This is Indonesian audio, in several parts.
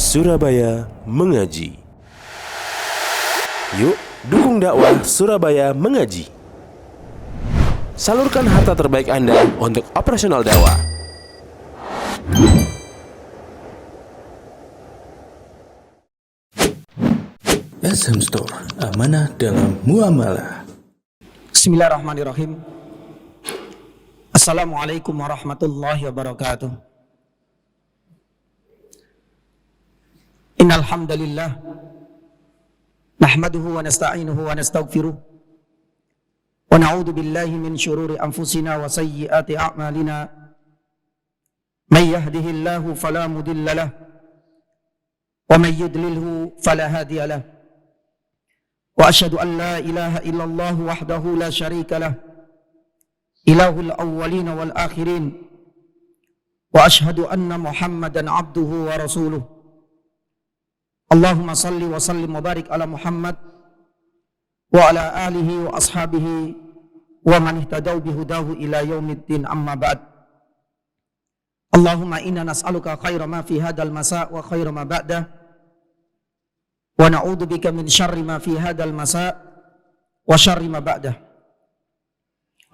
Surabaya Mengaji. Yuk, dukung dakwah Surabaya Mengaji. Salurkan harta terbaik Anda untuk operasional dakwah. SM Store, amanah dalam muamalah. Bismillahirrahmanirrahim. Assalamualaikum warahmatullahi wabarakatuh. Innal hamdalillah nahmaduhu wa nasta'inuhu wa nastaghfiruh wa na'udzu billahi min syururi anfusina wa sayyiati a'malina. May yahdihillahu fala mudilla lahu wa may yudlilhu fala hadiya lahu. Wa asyhadu an la ilaha illallah wahdahu la syarika lah, ilahul awwalin wal akhirin. Wa asyhadu anna Muhammadan abduhu wa rasuluh. Allahumma salli wa sallim wa barik ala Muhammad wa ala alihi wa ashabihi wa man ihtadaw bihudahu ila yaumiddin, amma ba'd. Allahumma inna nas'aluka khaira ma fi hadal masa' wa khaira ma ba'dah, wa na'udzu bika min syarri ma fi hadzal masa' wa syarri ma ba'dah.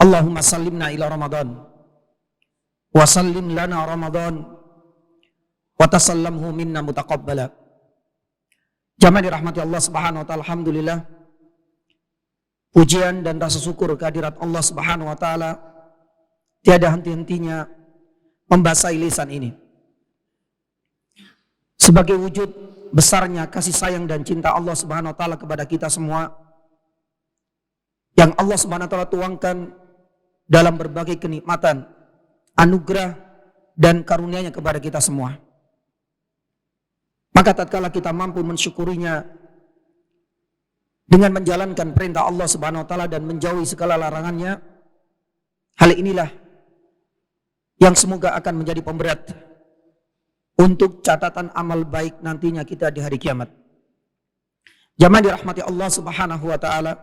Allahumma sallimna ila Ramadan wa sallim lana Ramadan wa tasallamhu minna mutaqabbala. Jamaah dirahmati Allah Subhanahu wa taala, alhamdulillah. Pujian dan rasa syukur kehadirat Allah Subhanahu wa taala tiada henti-hentinya membasahi lisan ini. Sebagai wujud besarnya kasih sayang dan cinta Allah Subhanahu wa taala kepada kita semua, yang Allah Subhanahu wa taala tuangkan dalam berbagai kenikmatan, anugerah dan karunia-Nya kepada kita semua. Maka tatkala kita mampu mensyukurinya dengan menjalankan perintah Allah Subhanahu wa taala dan menjauhi segala larangannya, hal inilah yang semoga akan menjadi pemberat untuk catatan amal baik nantinya kita di hari kiamat. Jamaah dirahmati Allah Subhanahu wa taala,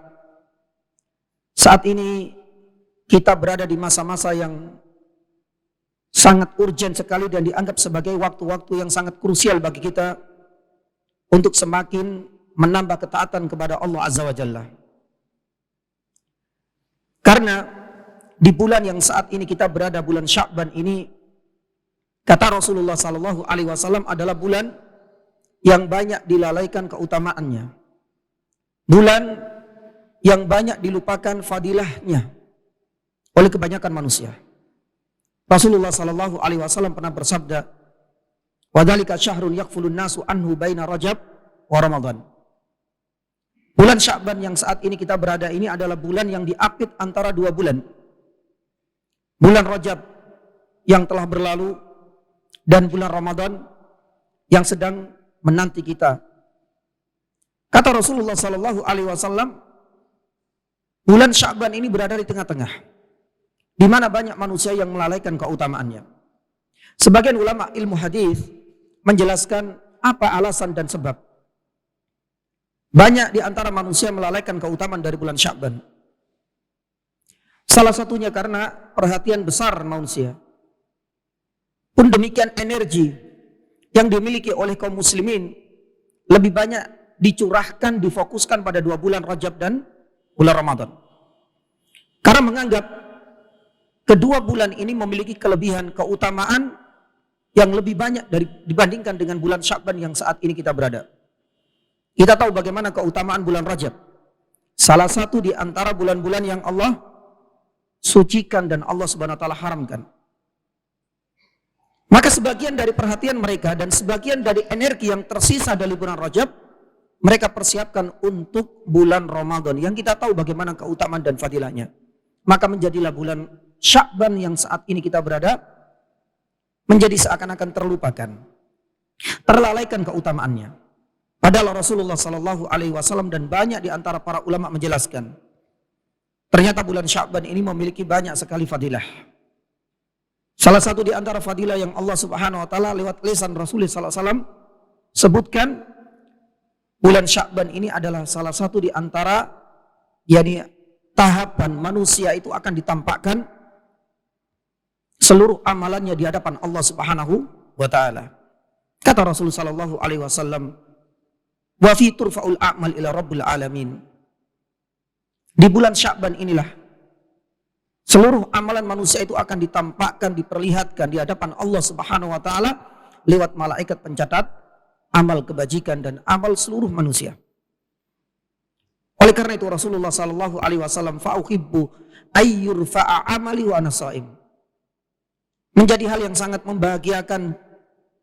saat ini kita berada di masa-masa yang sangat urgent sekali dan dianggap sebagai waktu-waktu yang sangat krusial bagi kita untuk semakin menambah ketaatan kepada Allah Azza wa Jalla. Karena di bulan yang saat ini kita berada, bulan Sya'ban ini, kata Rasulullah sallallahu alaihi wasallam, adalah bulan yang banyak dilalaikan keutamaannya. Bulan yang banyak dilupakan fadilahnya oleh kebanyakan manusia. Rasulullah sallallahu alaihi wasallam pernah bersabda, "Wa dzalika syahrun yaghfulun nasu anhu baina Rajab wa Ramadan." Bulan Sya'ban yang saat ini kita berada ini adalah bulan yang diapit antara dua bulan. Bulan Rajab yang telah berlalu dan bulan Ramadan yang sedang menanti kita. Kata Rasulullah sallallahu alaihi wasallam, bulan Sya'ban ini berada di tengah-tengah, di mana banyak manusia yang melalaikan keutamaannya. Sebagian ulama ilmu hadis menjelaskan apa alasan dan sebab. Banyak di antara manusia melalaikan keutamaan dari bulan Sya'ban. Salah satunya karena perhatian besar manusia. Pun demikian, energi yang dimiliki oleh kaum muslimin lebih banyak dicurahkan, difokuskan pada dua bulan Rajab dan bulan Ramadan. Karena menganggap kedua bulan ini memiliki kelebihan keutamaan yang lebih banyak dibandingkan dengan bulan Sya'ban yang saat ini kita berada. Kita tahu bagaimana keutamaan bulan Rajab, salah satu di antara bulan-bulan yang Allah sucikan dan Allah Subhanahu wa taala haramkan. Maka sebagian dari perhatian mereka dan sebagian dari energi yang tersisa dari bulan Rajab, mereka persiapkan untuk bulan Ramadan yang kita tahu bagaimana keutamaan dan fadilahnya. Maka menjadilah bulan Sya'ban yang saat ini kita berada menjadi seakan-akan terlupakan, terlalaikan keutamaannya. Padahal Rasulullah sallallahu alaihi wasallam dan banyak di antara para ulama menjelaskan, ternyata bulan Sya'ban ini memiliki banyak sekali fadilah. Salah satu di antara fadilah yang Allah Subhanahu wa taala lewat lisan Rasulullah sallallahu alaihi wasallam sebutkan, bulan Sya'ban ini adalah salah satu di antara tahapan manusia itu akan ditampakkan seluruh amalannya di hadapan Allah Subhanahu wa taala. Kata Rasulullah sallallahu alaihi wasallam, "Wa fi turfa'ul a'mal ila rabbil alamin." Di bulan Sya'ban inilah seluruh amalan manusia itu akan ditampakkan, diperlihatkan di hadapan Allah Subhanahu wa taala lewat malaikat pencatat amal kebajikan dan amal seluruh manusia. Oleh karena itu Rasulullah sallallahu alaihi wasallam fa'uhibbu ayyurfa'a amali wa ana shaim. Menjadi hal yang sangat membahagiakan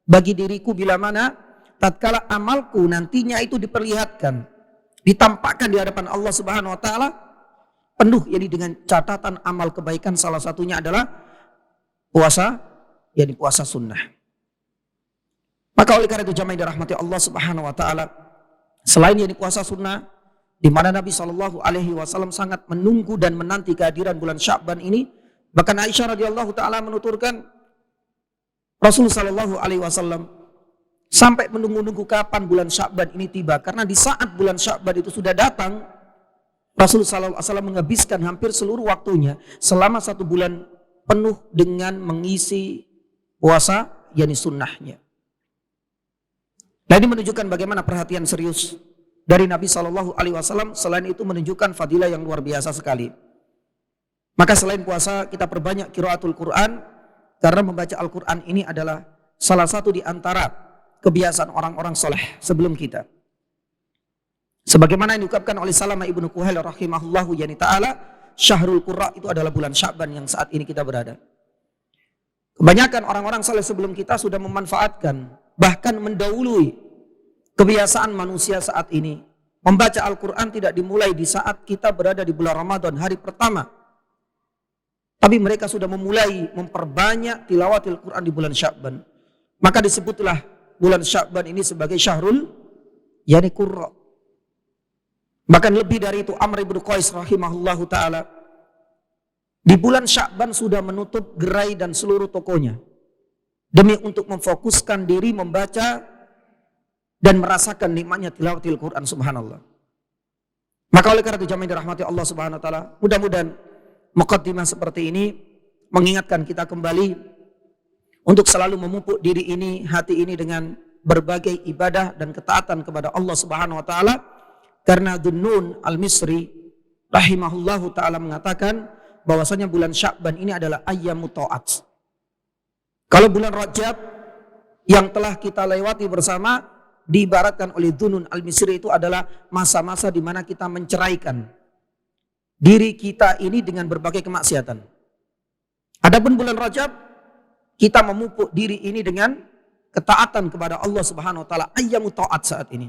bagi diriku bila mana tatkala amalku nantinya itu diperlihatkan, ditampakkan di hadapan Allah Subhanahu wa taala penuh, yakni dengan catatan amal kebaikan, salah satunya adalah puasa, yakni puasa sunnah. Maka oleh karena itu jamaah yang dirahmati Allah Subhanahu wa taala, selain yakni puasa sunnah di mana Nabi Shallallahu alaihi wasallam sangat menunggu dan menanti kehadiran bulan Sya'ban ini, bahkan Aisyah radhiyallahu taala menuturkan Rasulullah Shallallahu alaihi wasallam sampai menunggu-nunggu kapan bulan Sya'ban ini tiba, karena di saat bulan Sya'ban itu sudah datang, Rasulullah SAW menghabiskan hampir seluruh waktunya selama 1 bulan penuh dengan mengisi puasa, yakni sunnahnya. Nah, ini menunjukkan bagaimana perhatian serius dari Nabi SAW. Selain itu menunjukkan fadilah yang luar biasa sekali. Maka selain puasa kita perbanyak qiraatul Quran, karena membaca Al-Quran ini adalah salah satu di antara kebiasaan orang-orang soleh sebelum kita. Sebagaimana yang diungkapkan oleh Salamah ibnu Kuhail rahimahullahu yani ta'ala, Syahrul Qurra itu adalah bulan Sya'ban yang saat ini kita berada. Kebanyakan orang-orang saleh sebelum kita sudah memanfaatkan, bahkan mendahului kebiasaan manusia saat ini. Membaca Al-Quran tidak dimulai di saat kita berada di bulan Ramadan, hari pertama. Tapi mereka sudah memulai memperbanyak tilawatil Quran di bulan Sya'ban. Maka disebutlah bulan Sya'ban ini sebagai Syahrul yani Qurra. Bahkan lebih dari itu Amr ibn Qais rahimahullahu ta'ala di bulan Sya'ban sudah menutup gerai dan seluruh tokonya demi untuk memfokuskan diri membaca dan merasakan nikmatnya tilawatil Quran, subhanallah. Maka oleh karena itu jamaah yang dirahmati Allah Subhanahu wa taala, mudah-mudahan muqaddimah seperti ini mengingatkan kita kembali untuk selalu memupuk diri ini, hati ini dengan berbagai ibadah dan ketaatan kepada Allah Subhanahu wa taala. Karena Dhunnun al-Misri rahimahullahu ta'ala mengatakan bahwasanya bulan Sya'ban ini adalah ayyamut ta'at. Kalau bulan Rajab yang telah kita lewati bersama diibaratkan oleh Dhunnun al-Misri itu adalah masa-masa di mana kita menceraikan diri kita ini dengan berbagai kemaksiatan. Adapun bulan Rajab kita memupuk diri ini dengan ketaatan kepada Allah Subhanahu wa taala, ayyamut ta'at saat ini.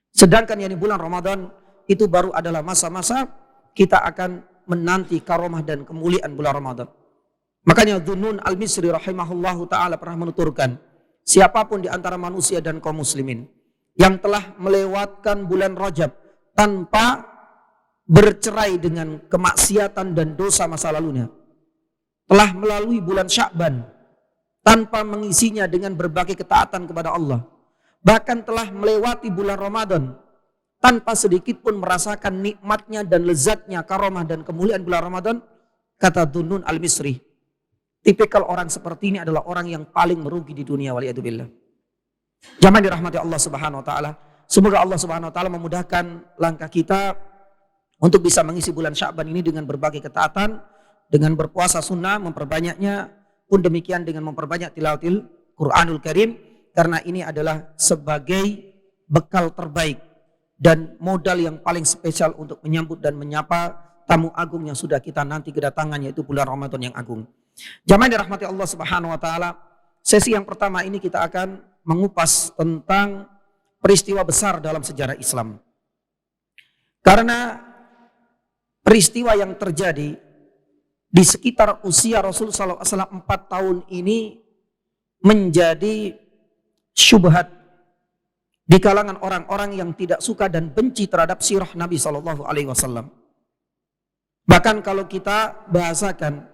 Sedangkan yang di bulan Ramadan itu baru adalah masa-masa kita akan menanti karomah dan kemuliaan bulan Ramadan. Makanya Dhunnun al-Misri rahimahullahu ta'ala pernah menuturkan, siapapun di antara manusia dan kaum muslimin yang telah melewatkan bulan Rajab tanpa bercerai dengan kemaksiatan dan dosa masa lalunya, telah melalui bulan Sya'ban tanpa mengisinya dengan berbagai ketaatan kepada Allah, bahkan telah melewati bulan Ramadan tanpa sedikit pun merasakan nikmatnya dan lezatnya karomah dan kemuliaan bulan Ramadan, kata Dhunnun al-Misri, tipikal orang seperti ini adalah orang yang paling merugi di dunia, waliyadzubillah. Jamaah dirahmati Allah Subhanahu wa taala, semoga Allah Subhanahu wa taala memudahkan langkah kita untuk bisa mengisi bulan Sya'ban ini dengan berbagai ketaatan, dengan berpuasa sunnah, memperbanyaknya, pun demikian dengan memperbanyak tilawatil Quranul Karim. Karena ini adalah sebagai bekal terbaik dan modal yang paling spesial untuk menyambut dan menyapa tamu agung yang sudah kita nanti kedatangannya, yaitu bulan Ramadan yang agung. Jamaah yang dirahmati Allah Subhanahu wa taala, sesi yang pertama ini kita akan mengupas tentang peristiwa besar dalam sejarah Islam. Karena peristiwa yang terjadi di sekitar usia Rasulullah SAW 4 tahun ini menjadi syubhat di kalangan orang-orang yang tidak suka dan benci terhadap sirah Nabi SAW. Bahkan kalau kita bahasakan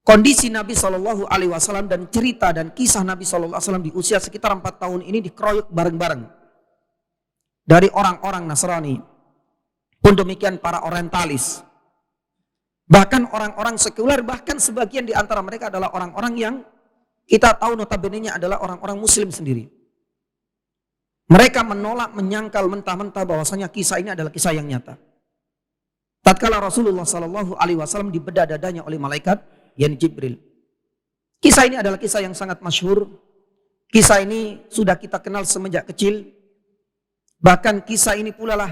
kondisi Nabi SAW dan cerita dan kisah Nabi SAW di usia sekitar 4 tahun ini dikeroyok bareng-bareng dari orang-orang Nasrani, pun demikian para orientalis, bahkan orang-orang sekuler, bahkan sebagian di antara mereka adalah orang-orang yang kita tahu notabene-nya adalah orang-orang muslim sendiri. Mereka menolak, menyangkal mentah-mentah bahwasanya kisah ini adalah kisah yang nyata. Tatkala Rasulullah Shallallahu Alaihi Wasallam dibedah dadanya oleh malaikat, yakni Jibril. Kisah ini adalah kisah yang sangat masyhur. Kisah ini sudah kita kenal semenjak kecil. Bahkan kisah ini pula lah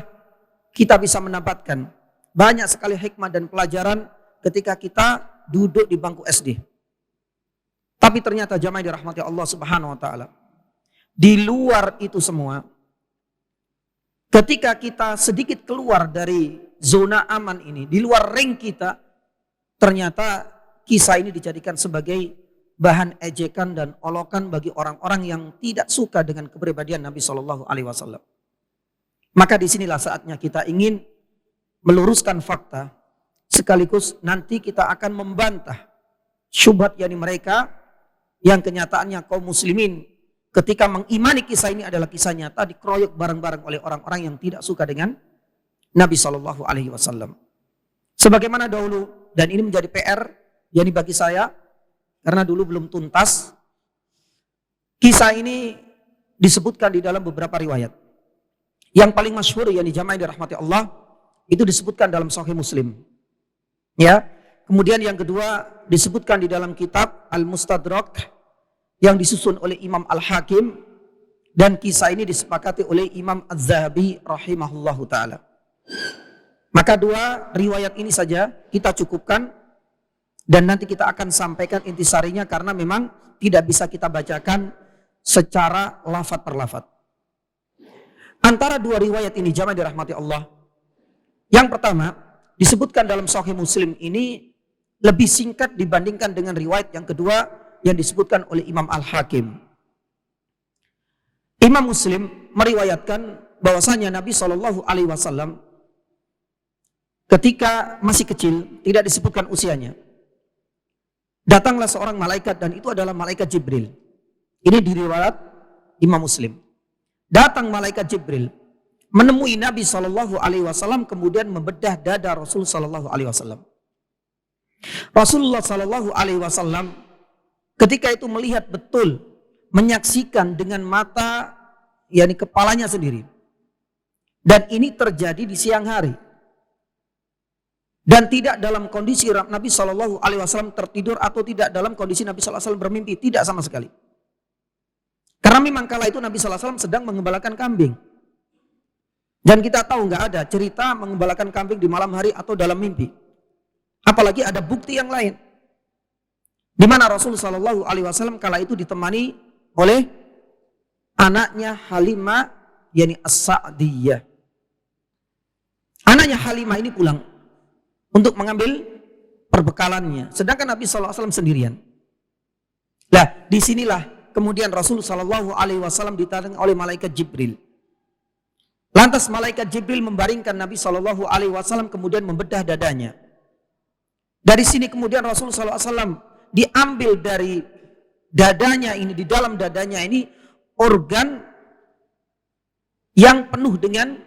kita bisa mendapatkan banyak sekali hikmah dan pelajaran ketika kita duduk di bangku SD. Tapi ternyata jamaah dirahmati Allah Subhanahu wa taala. Di luar itu semua, ketika kita sedikit keluar dari zona aman ini, di luar ring kita, ternyata kisah ini dijadikan sebagai bahan ejekan dan olokan bagi orang-orang yang tidak suka dengan kepribadian Nabi Shallallahu Alaihi Wasallam. Maka disinilah saatnya kita ingin meluruskan fakta, sekaligus nanti kita akan membantah syubhat yakni mereka yang kenyataannya kaum muslimin ketika mengimani kisah ini adalah kisah nyata dikeroyok bareng-bareng oleh orang-orang yang tidak suka dengan Nabi Shallallahu Alaihi Wasallam. Sebagaimana dahulu, dan ini menjadi PR yakni bagi saya karena dulu belum tuntas. Kisah ini disebutkan di dalam beberapa riwayat. Yang paling masyhur yakni jamaah dirahmati Allah itu disebutkan dalam Sahih Muslim. Ya. Kemudian yang kedua disebutkan di dalam kitab Al-Mustadrak yang disusun oleh Imam Al-Hakim, dan kisah ini disepakati oleh Imam Az-Zahabi rahimahullahu taala. Maka dua riwayat ini saja kita cukupkan, dan nanti kita akan sampaikan intisarinya karena memang tidak bisa kita bacakan secara lafaz per lafaz. Antara dua riwayat ini jamaah dirahmati Allah, yang pertama disebutkan dalam Sahih Muslim ini lebih singkat dibandingkan dengan riwayat yang kedua yang disebutkan oleh Imam Al-Hakim. Imam Muslim meriwayatkan bahwasanya Nabi Shallallahu Alaihi Wasallam ketika masih kecil, tidak disebutkan usianya, datanglah seorang malaikat, dan itu adalah malaikat Jibril. Ini di riwayat Imam Muslim. Datang malaikat Jibril menemui Nabi Shallallahu Alaihi Wasallam, kemudian membedah dada Rasul Shallallahu Alaihi Wasallam. Rasulullah Shallallahu Alaihi Wasallam ketika itu melihat betul, menyaksikan dengan mata, yakni kepalanya sendiri. Dan ini terjadi di siang hari. Dan tidak dalam kondisi Nabi Shallallahu Alaihi Wasallam tertidur, atau tidak dalam kondisi Nabi Shallallahu Alaihi Wasallam bermimpi, tidak sama sekali. Karena memang kala itu Nabi Shallallahu Alaihi Wasallam sedang mengembalakan kambing. Dan kita tahu nggak ada cerita mengembalakan kambing di malam hari atau dalam mimpi. Apalagi ada bukti yang lain, di mana Rasul Shallallahu Alaihi Wasallam kala itu ditemani oleh anaknya Halimah, yakni As-Sa'diyah. Anaknya Halimah ini pulang untuk mengambil perbekalannya, sedangkan Nabi Shallallahu Alaihi Wasallam sendirian. Nah, disinilah kemudian Rasul Shallallahu Alaihi Wasallam didatangi oleh malaikat Jibril. Lantas malaikat Jibril membaringkan Nabi Shallallahu Alaihi Wasallam, kemudian membedah dadanya. Dari sini kemudian Rasul Shallallahu Alaihi Wasallam diambil dari dadanya ini, di dalam dadanya ini organ yang penuh dengan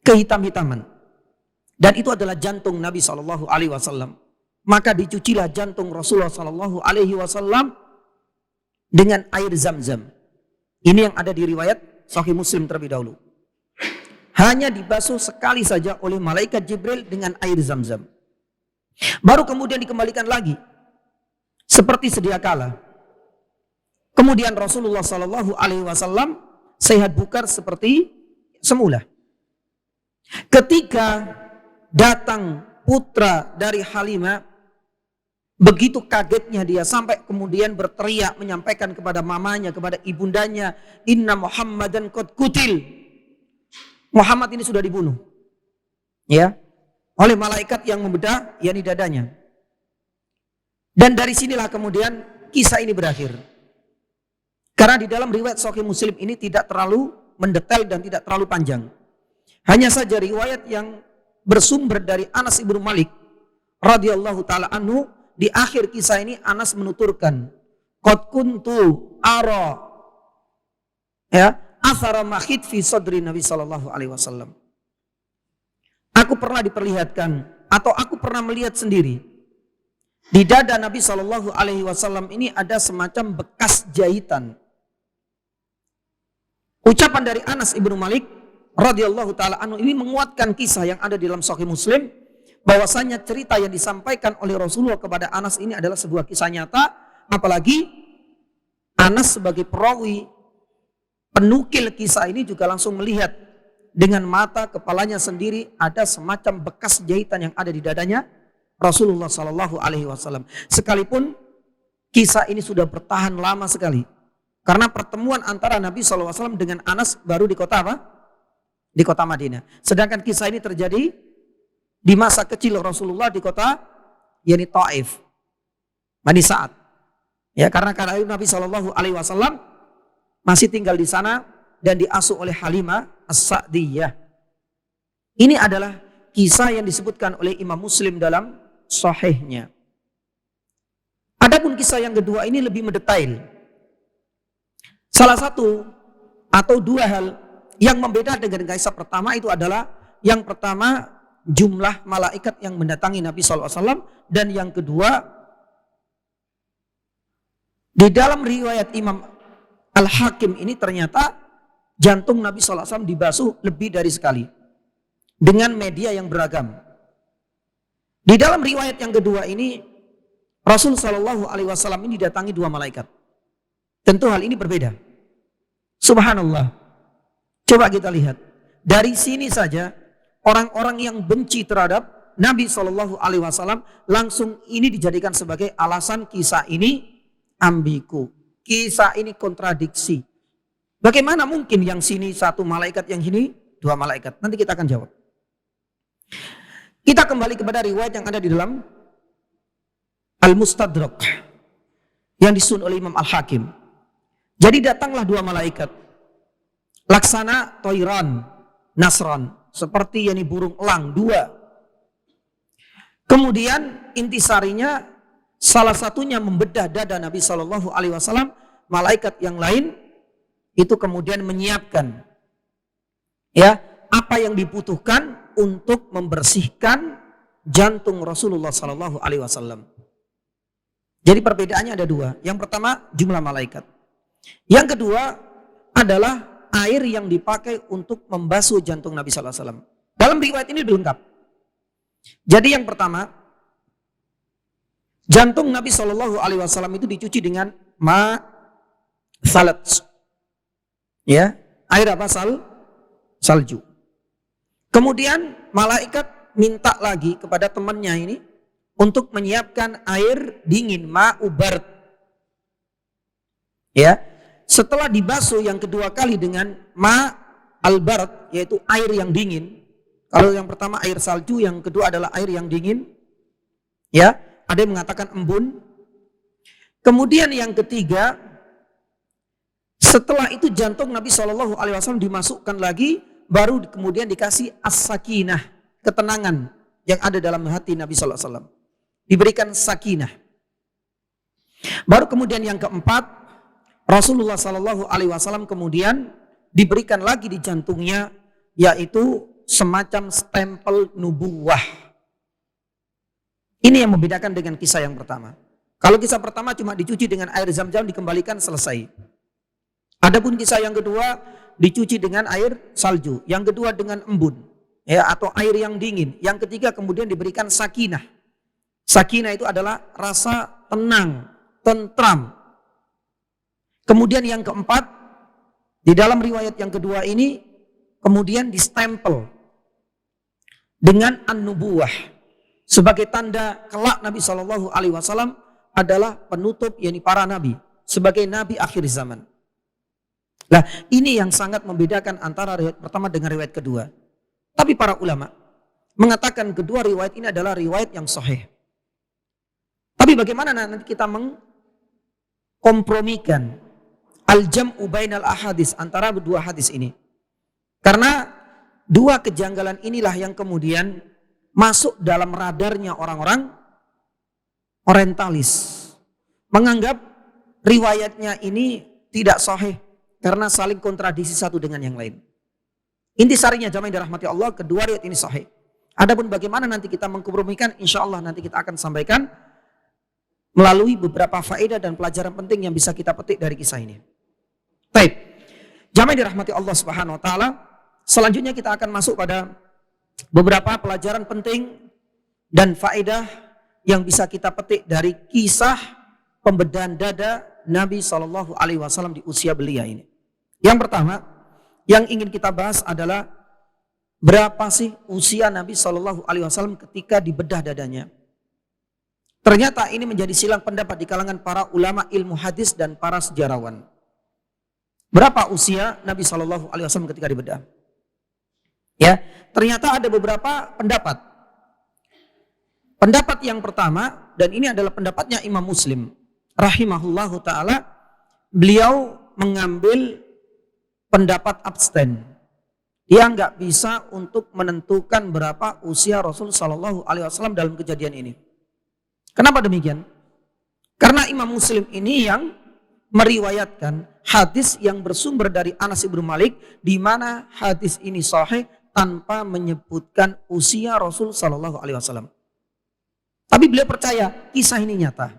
kehitam-hitaman, dan itu adalah jantung Nabi Shallallahu Alaihi Wasallam. Maka dicucilah jantung Rasulullah Shallallahu Alaihi Wasallam dengan air Zam-Zam. Ini yang ada di riwayat Sahih Muslim terlebih dahulu. Hanya dibasuh sekali saja oleh malaikat Jibril dengan air Zam-Zam. Baru kemudian dikembalikan lagi seperti sedia kala. Kemudian Rasulullah Shallallahu Alaihi Wasallam sehat bugar seperti semula. Ketika datang putra dari Halimah, begitu kagetnya dia sampai kemudian berteriak menyampaikan kepada mamanya, kepada ibundanya, "Inna Muhammadan qad kutil." Muhammad ini sudah dibunuh. Ya, oleh malaikat yang membedah yakni dadanya. Dan dari sinilah kemudian kisah ini berakhir. Karena di dalam riwayat Sahih Muslim ini tidak terlalu mendetail dan tidak terlalu panjang. Hanya saja riwayat yang bersumber dari Anas ibnu Malik radhiyallahu taala anhu, di akhir kisah ini Anas menuturkan, "Qad kuntu ara athara makhid fi sadri Nabi sallallahu alaihi wasallam." Aku pernah diperlihatkan, atau aku pernah melihat sendiri Di dada Nabi Shallallahu Alaihi Wasallam ini ada semacam bekas jahitan. Ucapan dari Anas ibnu Malik radhiyallahu taala anhu ini menguatkan kisah yang ada di dalam Sahih Muslim, bahwasanya cerita yang disampaikan oleh Rasulullah kepada Anas ini adalah sebuah kisah nyata, apalagi Anas sebagai perawi penukil kisah ini juga langsung melihat dengan mata kepalanya sendiri ada semacam bekas jahitan yang ada di dadanya Rasulullah Sallallahu Alaihi Wasallam. Sekalipun kisah ini sudah bertahan lama sekali, karena pertemuan antara Nabi Sallallahu Alaihi Wasallam dengan Anas baru di kota apa? Di kota Madinah. Sedangkan kisah ini terjadi di masa kecil Rasulullah di kota yakni Taif, Bani Sa'ad. Ya, karena Nabi Sallallahu Alaihi Wasallam masih tinggal di sana dan diasuh oleh Halimah As-Sa'diyah. Ini adalah kisah yang disebutkan oleh Imam Muslim dalam Sahihnya. Adapun kisah yang kedua ini lebih mendetail. Salah satu atau dua hal yang membedakan dengan kisah pertama itu adalah yang pertama jumlah malaikat yang mendatangi Nabi SAW, dan yang kedua di dalam riwayat Imam Al-Hakim ini ternyata jantung Nabi SAW dibasuh lebih dari sekali dengan media yang beragam. Di dalam riwayat yang kedua ini Rasul Shallallahu Alaihi Wasallam ini didatangi dua malaikat. Tentu hal ini berbeda. Subhanallah. Coba kita lihat dari sini saja orang-orang yang benci terhadap Nabi Shallallahu Alaihi Wasallam langsung ini dijadikan sebagai alasan kisah ini ambigu. Kisah ini kontradiksi. Bagaimana mungkin yang sini satu malaikat, yang sini dua malaikat? Nanti kita akan jawab. Kita kembali kepada riwayat yang ada di dalam Al-Mustadrak yang disusun oleh Imam Al-Hakim. Jadi datanglah dua malaikat laksana toiran nasran, seperti yakni burung elang dua. Kemudian intisarinya salah satunya membedah dada Nabi Shallallahu Alaihi Wasallam, malaikat yang lain itu kemudian menyiapkan ya apa yang dibutuhkan untuk membersihkan jantung Rasulullah Sallallahu Alaihi Wasallam. Jadi perbedaannya ada dua. Yang pertama jumlah malaikat. Yang kedua adalah air yang dipakai untuk membasuh jantung Nabi Sallallahu Alaihi Wasallam. Dalam riwayat ini lebih lengkap. Jadi yang pertama, jantung Nabi Sallallahu Alaihi Wasallam itu dicuci dengan salat, ya, air apa? Salju. Kemudian malaikat minta lagi kepada temannya ini untuk menyiapkan air dingin, ma'ubard. Ya, setelah dibasuh yang kedua kali dengan ma'albard, yaitu air yang dingin. Kalau yang pertama air salju, yang kedua adalah air yang dingin. Ya, ada yang mengatakan embun. Kemudian yang ketiga, setelah itu jantung Nabi Shallallahu Alaihi Wasallam dimasukkan lagi, baru kemudian dikasih as-sakinah, ketenangan yang ada dalam hati Nabi Sallallahu Alaihi Wasallam. Diberikan sakinah. Baru kemudian yang keempat, Rasulullah Sallallahu Alaihi Wasallam kemudian diberikan lagi di jantungnya, yaitu semacam stempel nubuwah. Ini yang membedakan dengan kisah yang pertama. Kalau kisah pertama cuma dicuci dengan air zam-zam, dikembalikan, selesai. Adapun kisah yang kedua dicuci dengan air salju, yang kedua dengan embun, ya, atau air yang dingin. Yang ketiga kemudian diberikan sakinah. Sakinah itu adalah rasa tenang, tentram. Kemudian yang keempat, di dalam riwayat yang kedua ini kemudian distempel dengan an-nubuwah sebagai tanda kelak Nabi Shallallahu Alaihi Wasallam adalah penutup, yakni para nabi, sebagai nabi akhir zaman. Nah, ini yang sangat membedakan antara riwayat pertama dengan riwayat kedua. Tapi para ulama mengatakan kedua riwayat ini adalah riwayat yang sahih. Tapi bagaimana nanti kita mengkompromikan al-jam'u bainal ahadis, antara dua hadis ini? Karena dua kejanggalan inilah yang kemudian masuk dalam radarnya orang-orang orientalis. Menganggap riwayatnya ini tidak sahih karena saling kontradiksi satu dengan yang lain. Intisarinya jamaah yang dirahmati Allah, kedua riwayat ini sahih. Adapun bagaimana nanti kita mengkompromikan, insya Allah nanti kita akan sampaikan melalui beberapa faedah dan pelajaran penting yang bisa kita petik dari kisah ini. Baik, jamaah dirahmati Allah Subhanahu wa taala, selanjutnya kita akan masuk pada beberapa pelajaran penting dan faedah yang bisa kita petik dari kisah pembedahan dada Nabi Shallallahu Alaihi Wasallam di usia belia ini. Yang pertama, yang ingin kita bahas adalah berapa sih usia Nabi Shallallahu Alaihi Wasallam ketika dibedah dadanya. Ternyata ini menjadi silang pendapat di kalangan para ulama ilmu hadis dan para sejarawan. Berapa usia Nabi Shallallahu Alaihi Wasallam ketika dibedah? Ya, ternyata ada beberapa pendapat. Pendapat yang pertama, dan ini adalah pendapatnya Imam Muslim, rahimahullahu taala, beliau mengambil pendapat abstain. Dia nggak bisa untuk menentukan berapa usia Rasul Shallallahu Alaihi Wasallam dalam kejadian ini. Kenapa demikian? Karena Imam Muslim ini yang meriwayatkan hadis yang bersumber dari Anas bin Malik, di mana hadis ini sahih tanpa menyebutkan usia Rasul Shallallahu Alaihi Wasallam. Tapi beliau percaya kisah ini nyata.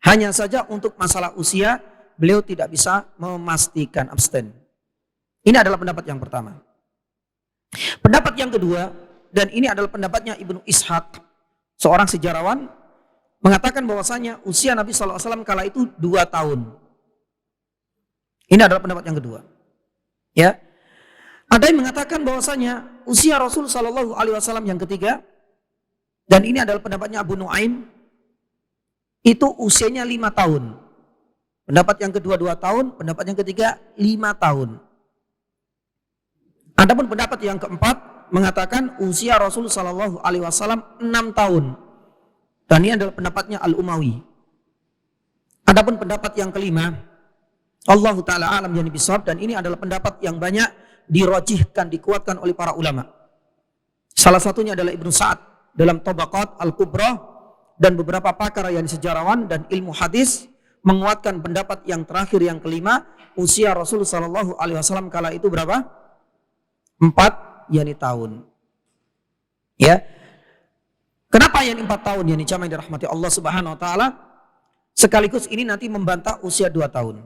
Hanya saja untuk masalah usia beliau tidak bisa memastikan, abstain. Ini adalah pendapat yang pertama. Pendapat yang kedua, dan ini adalah pendapatnya Ibnu Ishaq, seorang sejarawan, mengatakan bahwasanya usia Nabi SAW kala itu 2 tahun. Ini adalah pendapat yang kedua. Ya, ada yang mengatakan bahwasanya usia Rasul Shallallahu Alaihi Wasallam yang ketiga, dan ini adalah pendapatnya Abu Nuaim, itu usianya 5 tahun. Pendapat yang kedua 2 tahun, pendapat yang ketiga 5 tahun. Adapun pendapat yang keempat mengatakan usia Rasul Shallallahu Alaihi Wasallam 6 tahun. Dan ini adalah pendapatnya Al-Umawi. Adapun pendapat yang kelima, Allah Ta'ala alam yang bisawab, dan ini adalah pendapat yang banyak dirajihkan, dikuatkan oleh para ulama. Salah satunya adalah Ibnu Sa'ad dalam Tabaqat Al-Kubra, dan beberapa pakar yang sejarawan dan ilmu hadis menguatkan pendapat yang terakhir yang kelima, usia Rasul Shallallahu Alaihi Wasallam kala itu berapa? 4 tahun. Ya. Kenapa yang 4 tahun yang jamaah dirahmati Allah Subhanahu wa taala? Sekaligus ini nanti membantah usia 2 tahun.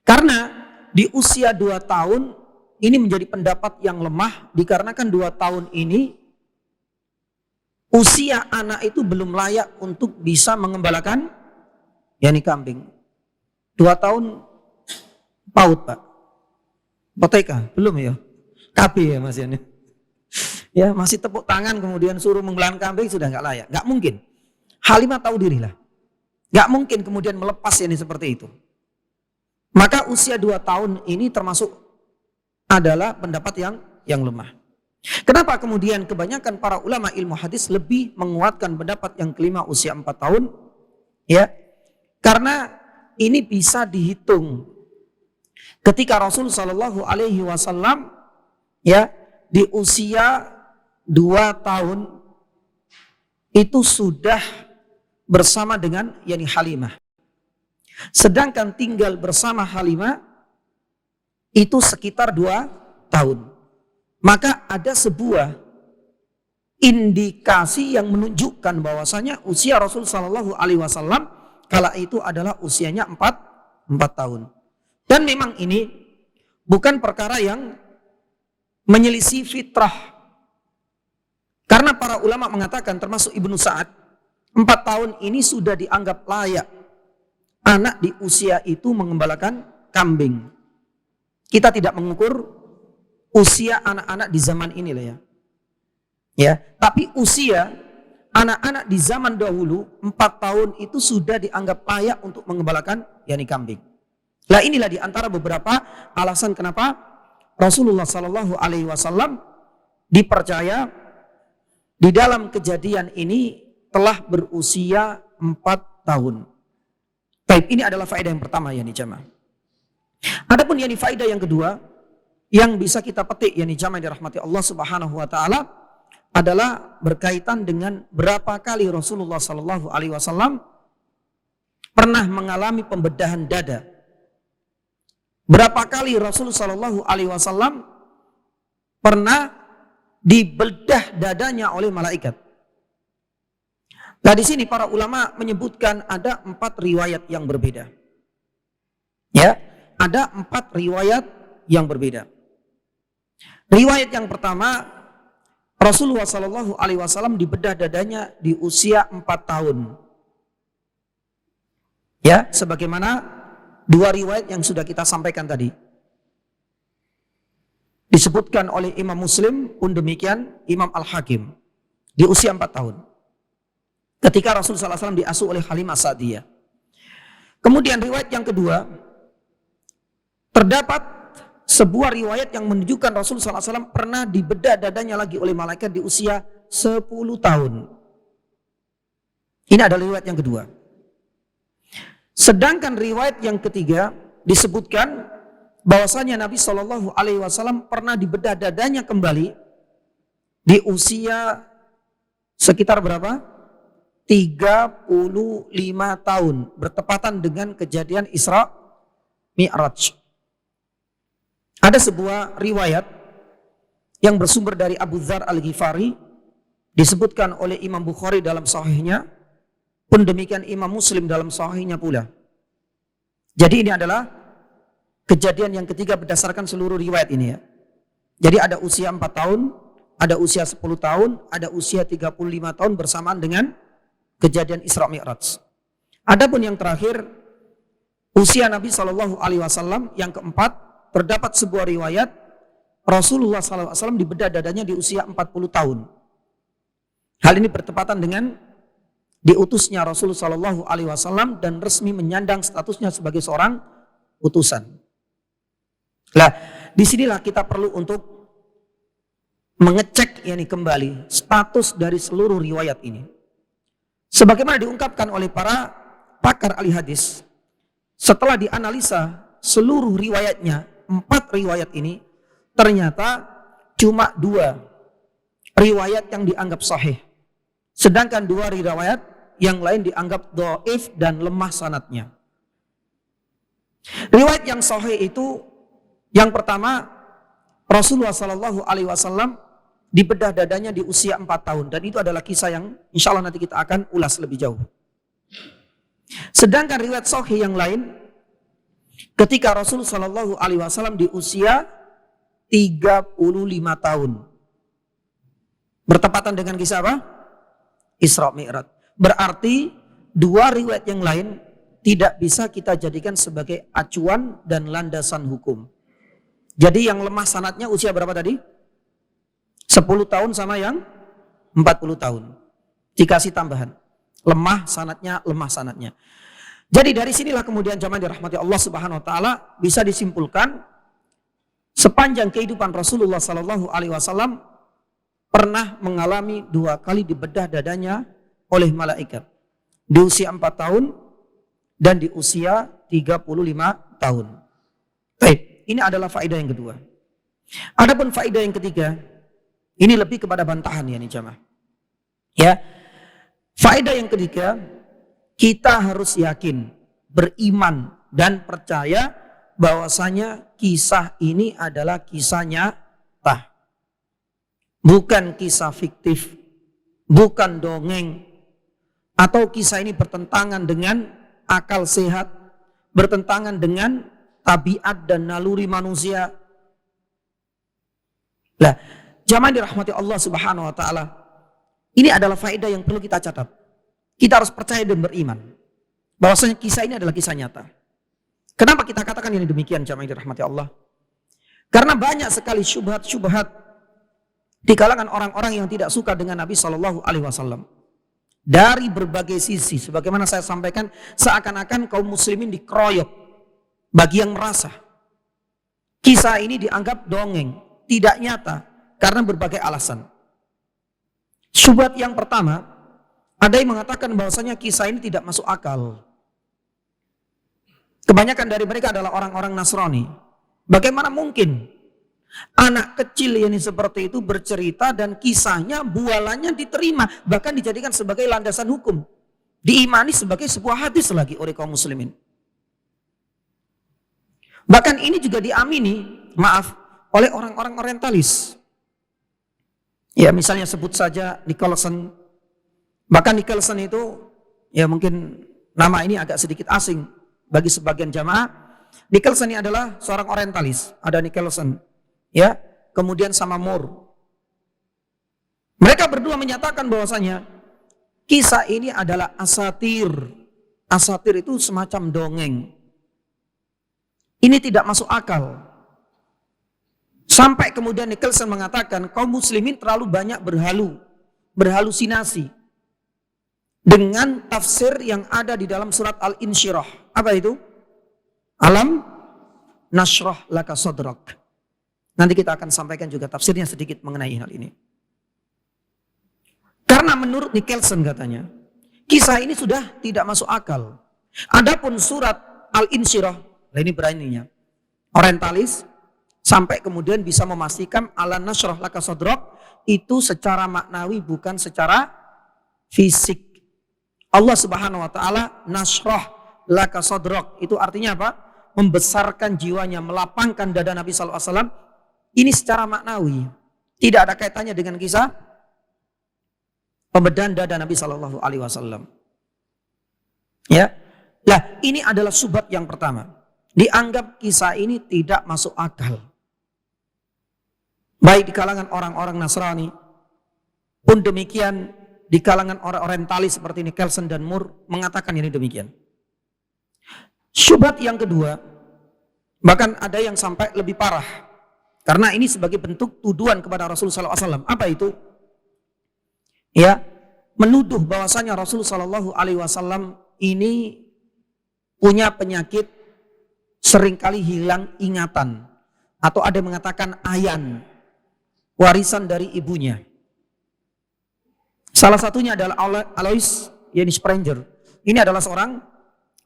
Karena di usia 2 tahun ini menjadi pendapat yang lemah, dikarenakan 2 tahun ini usia anak itu belum layak untuk bisa mengembalakan kambing. 2 tahun PAUD, Pak. Poteka belum ya? KB ya Mas Yani. Ya, masih tepuk tangan kemudian suruh menggembalakan kambing sudah nggak layak. Nggak mungkin. Halimah tahu dirilah. Nggak mungkin kemudian melepas ini seperti itu. Maka usia 2 tahun ini termasuk adalah pendapat yang lemah. Kenapa kemudian kebanyakan para ulama ilmu hadis lebih menguatkan pendapat yang kelima usia 4 tahun? Ya, karena ini bisa dihitung. Ketika Rasul Shallallahu Alaihi Wasallam ya di usia 2 tahun itu sudah bersama dengan Halimah. Sedangkan tinggal bersama Halimah itu sekitar 2 tahun. Maka ada sebuah indikasi yang menunjukkan bahwasanya usia Rasul Shallallahu Alaihi Wasallam kala itu adalah usianya 4 tahun. Dan memang ini bukan perkara yang menyelisih fitrah. Karena para ulama mengatakan, termasuk Ibnu Sa'ad, 4 tahun ini sudah dianggap layak anak di usia itu mengembalakan kambing. Kita tidak mengukur usia anak-anak di zaman ini lah ya. Ya, tapi usia anak-anak di zaman dahulu 4 tahun itu sudah dianggap layak untuk mengembalakan kambing. Lah inilah di antara beberapa alasan kenapa Rasulullah Sallallahu Alaihi Wasallam dipercaya di dalam kejadian ini telah berusia 4 tahun. Baik, ini adalah faedah yang pertama jamaah. Adapun faedah yang kedua yang bisa kita petik jamaah dirahmati Allah Subhanahu wa taala adalah berkaitan dengan berapa kali Rasulullah Sallallahu Alaihi Wasallam pernah mengalami pembedahan dada. Berapa kali Rasulullah Sallallahu Alaihi Wasallam pernah dibedah dadanya oleh malaikat. Nah, di sini para ulama menyebutkan ada 4 riwayat yang berbeda. Ya, ada 4 riwayat yang berbeda. Riwayat yang pertama, Rasulullah Shallallahu Alaihi Wasallam dibedah dadanya di usia 4 tahun. Ya, sebagaimana 2 riwayat yang sudah kita sampaikan tadi. Disebutkan oleh Imam Muslim pun demikian, Imam Al-Hakim di usia 4 tahun. Ketika Rasulullah SAW diasuh oleh Halimah Sa'diyah. Kemudian riwayat yang kedua, terdapat sebuah riwayat yang menunjukkan Rasulullah SAW pernah dibedah dadanya lagi oleh malaikat di usia 10 tahun. Ini adalah riwayat yang kedua. Sedangkan riwayat yang ketiga disebutkan bahwasanya Nabi Shallallahu Alaihi Wasallam pernah dibedah dadanya kembali di usia sekitar berapa? 35 tahun, bertepatan dengan kejadian Isra Mi'raj. Ada sebuah riwayat yang bersumber dari Abu Dzar Al-Ghifari, disebutkan oleh Imam Bukhari dalam sahihnya, pun demikian Imam Muslim dalam sahihnya pula. Jadi ini adalah kejadian yang ketiga berdasarkan seluruh riwayat ini ya. Jadi ada usia 4 tahun, ada usia 10 tahun, ada usia 35 tahun bersamaan dengan kejadian Isra Mi'raj. Adapun yang terakhir, usia Nabi Shallallahu Alaihi Wasallam yang keempat, terdapat sebuah riwayat Rasulullah SAW dibedah dadanya di usia 40 tahun. Hal ini bertepatan dengan diutusnya Rasulullah SAW dan resmi menyandang statusnya sebagai seorang utusan. Nah, disinilah kita perlu untuk mengecek kembali status dari seluruh riwayat ini. Sebagaimana diungkapkan oleh para pakar ahli hadis, setelah dianalisa seluruh riwayatnya, 4 riwayat ini, ternyata cuma 2 riwayat yang dianggap sahih. Sedangkan 2 riwayat yang lain dianggap dhaif dan lemah sanadnya. Riwayat yang sahih itu, yang pertama, Rasulullah Shallallahu Alaihi Wasallam dibedah dadanya di usia 4 tahun, dan itu adalah kisah yang insya Allah nanti kita akan ulas lebih jauh. Sedangkan riwayat sahih yang lain, ketika Rasulullah Shallallahu Alaihi Wasallam di usia 35 tahun, bertepatan dengan kisah apa? Isra Mi'raj. Berarti 2 riwayat yang lain tidak bisa kita jadikan sebagai acuan dan landasan hukum. Jadi yang lemah sanadnya usia berapa tadi? 10 tahun sama yang 40 tahun. Dikasih tambahan. Lemah sanadnya. Jadi dari sinilah kemudian jamaah dirahmati Allah Subhanahu wa taala bisa disimpulkan sepanjang kehidupan Rasulullah sallallahu alaihi wasallam pernah mengalami 2 kali dibedah dadanya oleh malaikat. Di usia 4 tahun dan di usia 35 tahun. Baik, ini adalah faedah yang kedua. Adapun faedah yang ketiga, ini lebih kepada bantahan ya nih jamaah. Ya. Faedah yang ketiga, kita harus yakin, beriman dan percaya bahwasanya kisah ini adalah kisah nyata. Bukan kisah fiktif, bukan dongeng, atau kisah ini bertentangan dengan akal sehat, bertentangan dengan tabiat dan naluri manusia. Nah, jamaah dirahmati Allah Subhanahu wa taala, ini adalah faedah yang perlu kita catat. Kita harus percaya dan beriman bahwasanya kisah ini adalah kisah nyata. Kenapa kita katakan ini demikian jamaah dirahmati Allah? Karena banyak sekali syubhat-syubhat di kalangan orang-orang yang tidak suka dengan Nabi Shallallahu Alaihi Wasallam dari berbagai sisi. Sebagaimana saya sampaikan, seakan-akan kaum muslimin dikeroyok. Bagi yang merasa kisah ini dianggap dongeng, tidak nyata, karena berbagai alasan. Syubhat yang pertama, ada yang mengatakan bahwasanya kisah ini tidak masuk akal. Kebanyakan dari mereka adalah orang-orang Nasrani. Bagaimana mungkin anak kecil yang seperti itu bercerita dan kisahnya, bualannya diterima, bahkan dijadikan sebagai landasan hukum, diimani sebagai sebuah hadis lagi oleh kaum muslimin. Bahkan ini juga diamini, oleh orang-orang orientalis. Ya, misalnya sebut saja Nicholson, Bahkan Nicholson itu, ya mungkin nama ini agak sedikit asing bagi sebagian jamaah. Nicholson ini adalah seorang orientalis. Ada Nicholson, ya, kemudian sama Moore. Mereka berdua menyatakan bahwasanya kisah ini adalah asatir. Asatir itu semacam dongeng. Ini tidak masuk akal. Sampai kemudian Nicholson mengatakan kaum muslimin terlalu banyak berhalusinasi dengan tafsir yang ada di dalam surat Al-Insyirah. Apa itu? Alam nashrah laka sadrak. Nanti kita akan sampaikan juga tafsirnya sedikit mengenai hal ini. Karena menurut Nicholson katanya, kisah ini sudah tidak masuk akal. Adapun surat Al-Insyirah, ini beraninya orientalis sampai kemudian bisa memastikan alam nashrah laka sadrak itu secara maknawi bukan secara fisik. Allah Subhanahu wa taala nashrah laka sadrak itu artinya apa? Membesarkan jiwanya, melapangkan dada Nabi sallallahu alaihi wasallam. Ini secara maknawi. Tidak ada kaitannya dengan kisah pembedahan dada Nabi sallallahu alaihi wasallam. Ya. Nah, ini adalah subhat yang pertama. Dianggap kisah ini tidak masuk akal. Baik di kalangan orang-orang Nasrani pun demikian, di kalangan orang orientalis seperti Nicholson dan Moore mengatakan ini demikian. Syubhat yang kedua, bahkan ada yang sampai lebih parah, karena ini sebagai bentuk tuduhan kepada Rasulullah SAW. Apa itu? Ya, menuduh bahwasanya Rasulullah SAW ini punya penyakit seringkali hilang ingatan, atau ada yang mengatakan ayan, warisan dari ibunya. Salah satunya adalah Alois Yanis Sprenger. Ini adalah seorang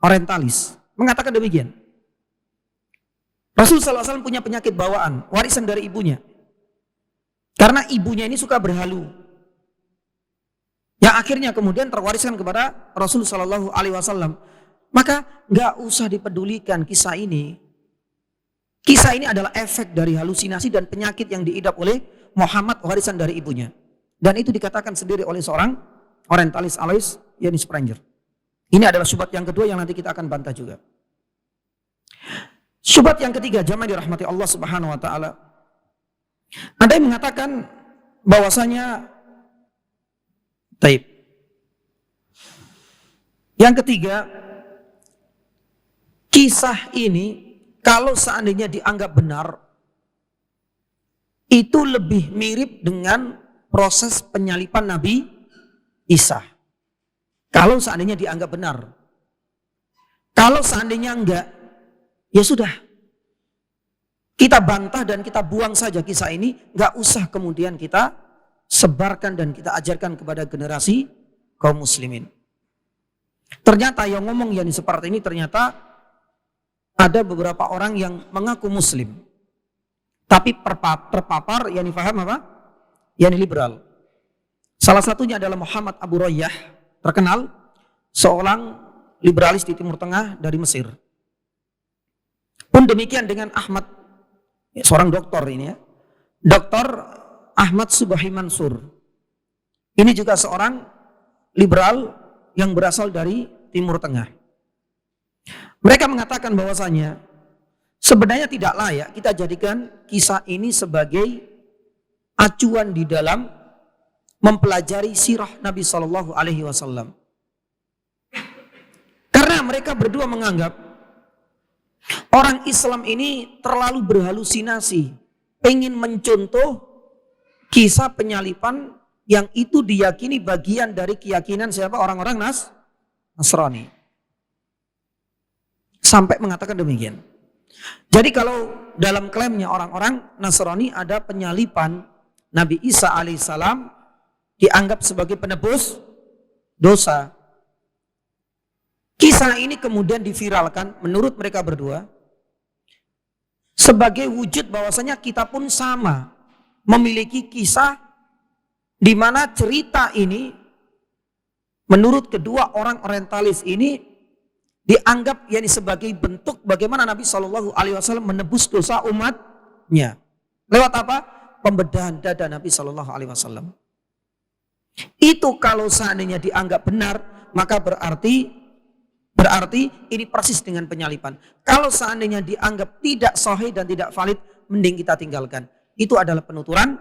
orientalis. Mengatakan demikian. Rasulullah SAW punya penyakit bawaan, warisan dari ibunya. Karena ibunya ini suka berhalu. Yang akhirnya kemudian terwariskan kepada Rasulullah SAW. Maka nggak usah dipedulikan kisah ini. Kisah ini adalah efek dari halusinasi dan penyakit yang diidap oleh Muhammad, warisan dari ibunya. Dan itu dikatakan sendiri oleh seorang orientalis Alois Yanis Sprenger. Ini adalah syubhat yang kedua yang nanti kita akan bantah juga. Syubhat yang ketiga, jamaah dirahmati Allah Subhanahu wa taala. Ada yang mengatakan bahwasanya taib. Yang ketiga, kisah ini kalau seandainya dianggap benar, itu lebih mirip dengan proses penyalipan Nabi Isa. Kalau seandainya dianggap benar. Kalau seandainya enggak, ya sudah. Kita bantah dan kita buang saja kisah ini. Enggak usah kemudian kita sebarkan dan kita ajarkan kepada generasi kaum muslimin. Ternyata yang ngomong yang seperti ini ternyata ada beberapa orang yang mengaku muslim. Tapi terpapar, yang difaham apa? Yang liberal. Salah satunya adalah Muhammad Abu Royah, terkenal, seorang liberalis di Timur Tengah dari Mesir. Pun demikian dengan Ahmad, seorang doktor ini ya, Dr. Ahmad Subahi Mansur. Ini juga seorang liberal yang berasal dari Timur Tengah. Mereka mengatakan bahwasanya sebenarnya tidak layak kita jadikan kisah ini sebagai acuan di dalam mempelajari sirah Nabi Shallallahu Alaihi Wasallam. Karena mereka berdua menganggap orang Islam ini terlalu berhalusinasi, pengen mencontoh kisah penyalipan yang itu diyakini bagian dari keyakinan siapa? Orang-orang Nasrani. Sampai mengatakan demikian. Jadi kalau dalam klaimnya orang-orang Nasrani ada penyalipan Nabi Isa alaihissalam dianggap sebagai penebus dosa. Kisah ini kemudian diviralkan menurut mereka berdua sebagai wujud bahwasanya kita pun sama memiliki kisah di mana cerita ini menurut kedua orang orientalis ini dianggap yakni sebagai bentuk bagaimana Nabi Shallallahu Alaihi Wasallam menebus dosa umatnya lewat apa? Pembedahan dada Nabi Shallallahu Alaihi Wasallam. Itu kalau seandainya dianggap benar, maka berarti ini persis dengan penyalipan. Kalau seandainya dianggap tidak sahih dan tidak valid, mending kita tinggalkan. Itu adalah penuturan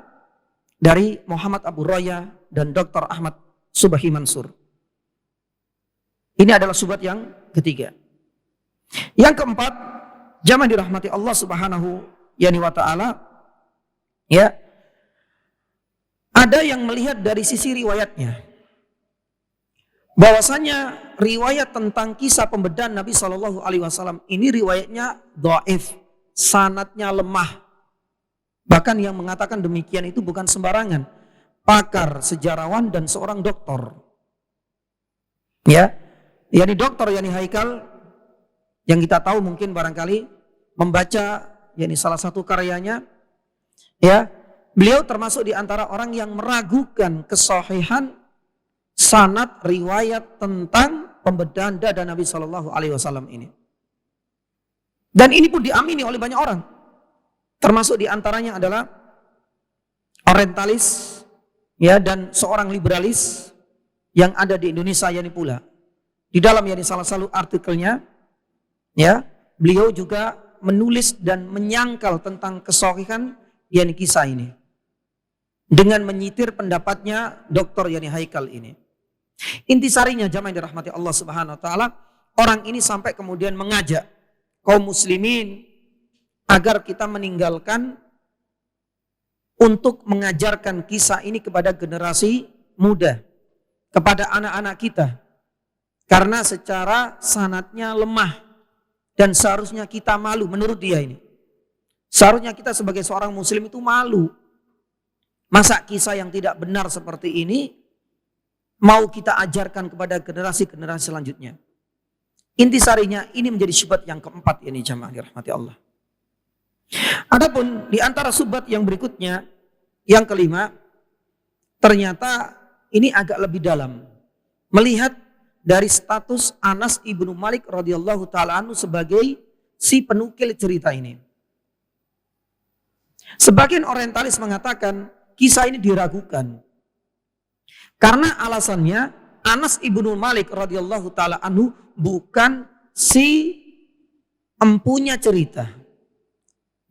dari Muhammad Abu Roya dan Dr. Ahmad Subahi Mansur. Ini adalah subhat yang ketiga. Yang keempat, jamaah dirahmati Allah Subhanahu wa taala, ya. Ada yang melihat dari sisi riwayatnya, bahwasanya riwayat tentang kisah pembedahan Nabi Shallallahu Alaihi Wasallam ini riwayatnya dhaif, sanadnya lemah. Bahkan yang mengatakan demikian itu bukan sembarangan, pakar, sejarawan dan seorang doktor. Ya, yakni dokter yakni Haikal, yang kita tahu mungkin barangkali membaca yakni salah satu karyanya, ya. Beliau termasuk di antara orang yang meragukan kesahihan sanad riwayat tentang pembedahan dada Nabi Shallallahu Alaihi Wasallam ini. Dan ini pun diamini oleh banyak orang. Termasuk di antaranya adalah orientalis, ya, dan seorang liberalis yang ada di Indonesia yakni pula. Di dalam yakni salah satu artikelnya, ya, beliau juga menulis dan menyangkal tentang kesahihan yakni kisah ini, dengan menyitir pendapatnya Dr. Yani Haikal ini. Intisarinya jamaah yang dirahmati Allah Subhanahu wa taala, orang ini sampai kemudian mengajak kaum muslimin agar kita meninggalkan untuk mengajarkan kisah ini kepada generasi muda, kepada anak-anak kita. Karena secara sanadnya lemah dan seharusnya kita malu menurut dia ini. Seharusnya kita sebagai seorang muslim itu malu. Masa kisah yang tidak benar seperti ini mau kita ajarkan kepada generasi-generasi selanjutnya. Intisarinya ini menjadi syubhat yang keempat ini jamaah dirahmati Allah. Adapun di antara syubhat yang berikutnya, yang kelima, ternyata ini agak lebih dalam. Melihat dari status Anas ibnu Malik radhiyallahu taala anhu sebagai si penukil cerita ini. Sebagian orientalis mengatakan kisah ini diragukan. Karena alasannya Anas ibnu Malik radhiyallahu taala anhu bukan si empunya cerita.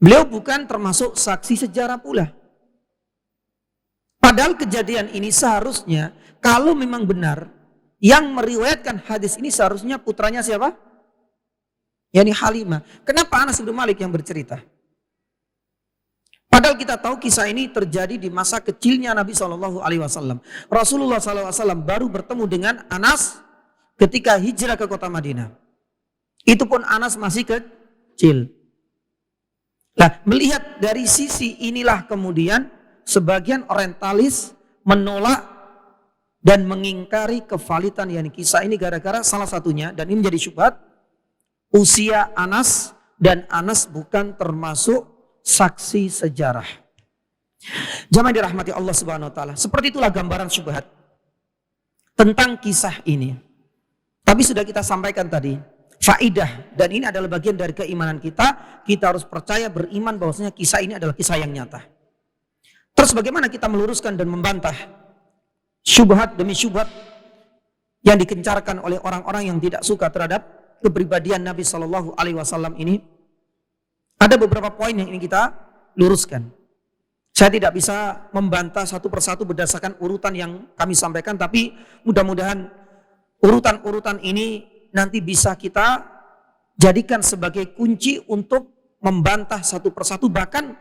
Beliau bukan termasuk saksi sejarah pula. Padahal kejadian ini seharusnya kalau memang benar yang meriwayatkan hadis ini seharusnya putranya siapa? Yani Halimah. Kenapa Anas ibnu Malik yang bercerita? Padahal kita tahu kisah ini terjadi di masa kecilnya Nabi SAW. Rasulullah SAW baru bertemu dengan Anas ketika hijrah ke kota Madinah. Itu pun Anas masih kecil. Nah, melihat dari sisi inilah kemudian sebagian orientalis menolak dan mengingkari kevalidan yang kisah ini gara-gara salah satunya, dan ini menjadi syubhat, usia Anas, dan Anas bukan termasuk saksi sejarah. Jamaah dirahmati Allah Subhanahu wa taala. Seperti itulah gambaran syubhat tentang kisah ini. Tapi sudah kita sampaikan tadi, faidah, dan ini adalah bagian dari keimanan kita. Kita harus percaya, beriman bahwasanya kisah ini adalah kisah yang nyata. Terus bagaimana kita meluruskan dan membantah syubhat demi syubhat yang dikencarkan oleh orang-orang yang tidak suka terhadap kepribadian Nabi Shallallahu Alaihi Wasallam ini? Ada beberapa poin yang ingin kita luruskan. Saya tidak bisa membantah satu persatu berdasarkan urutan yang kami sampaikan, tapi mudah-mudahan urutan-urutan ini nanti bisa kita jadikan sebagai kunci untuk membantah satu persatu. Bahkan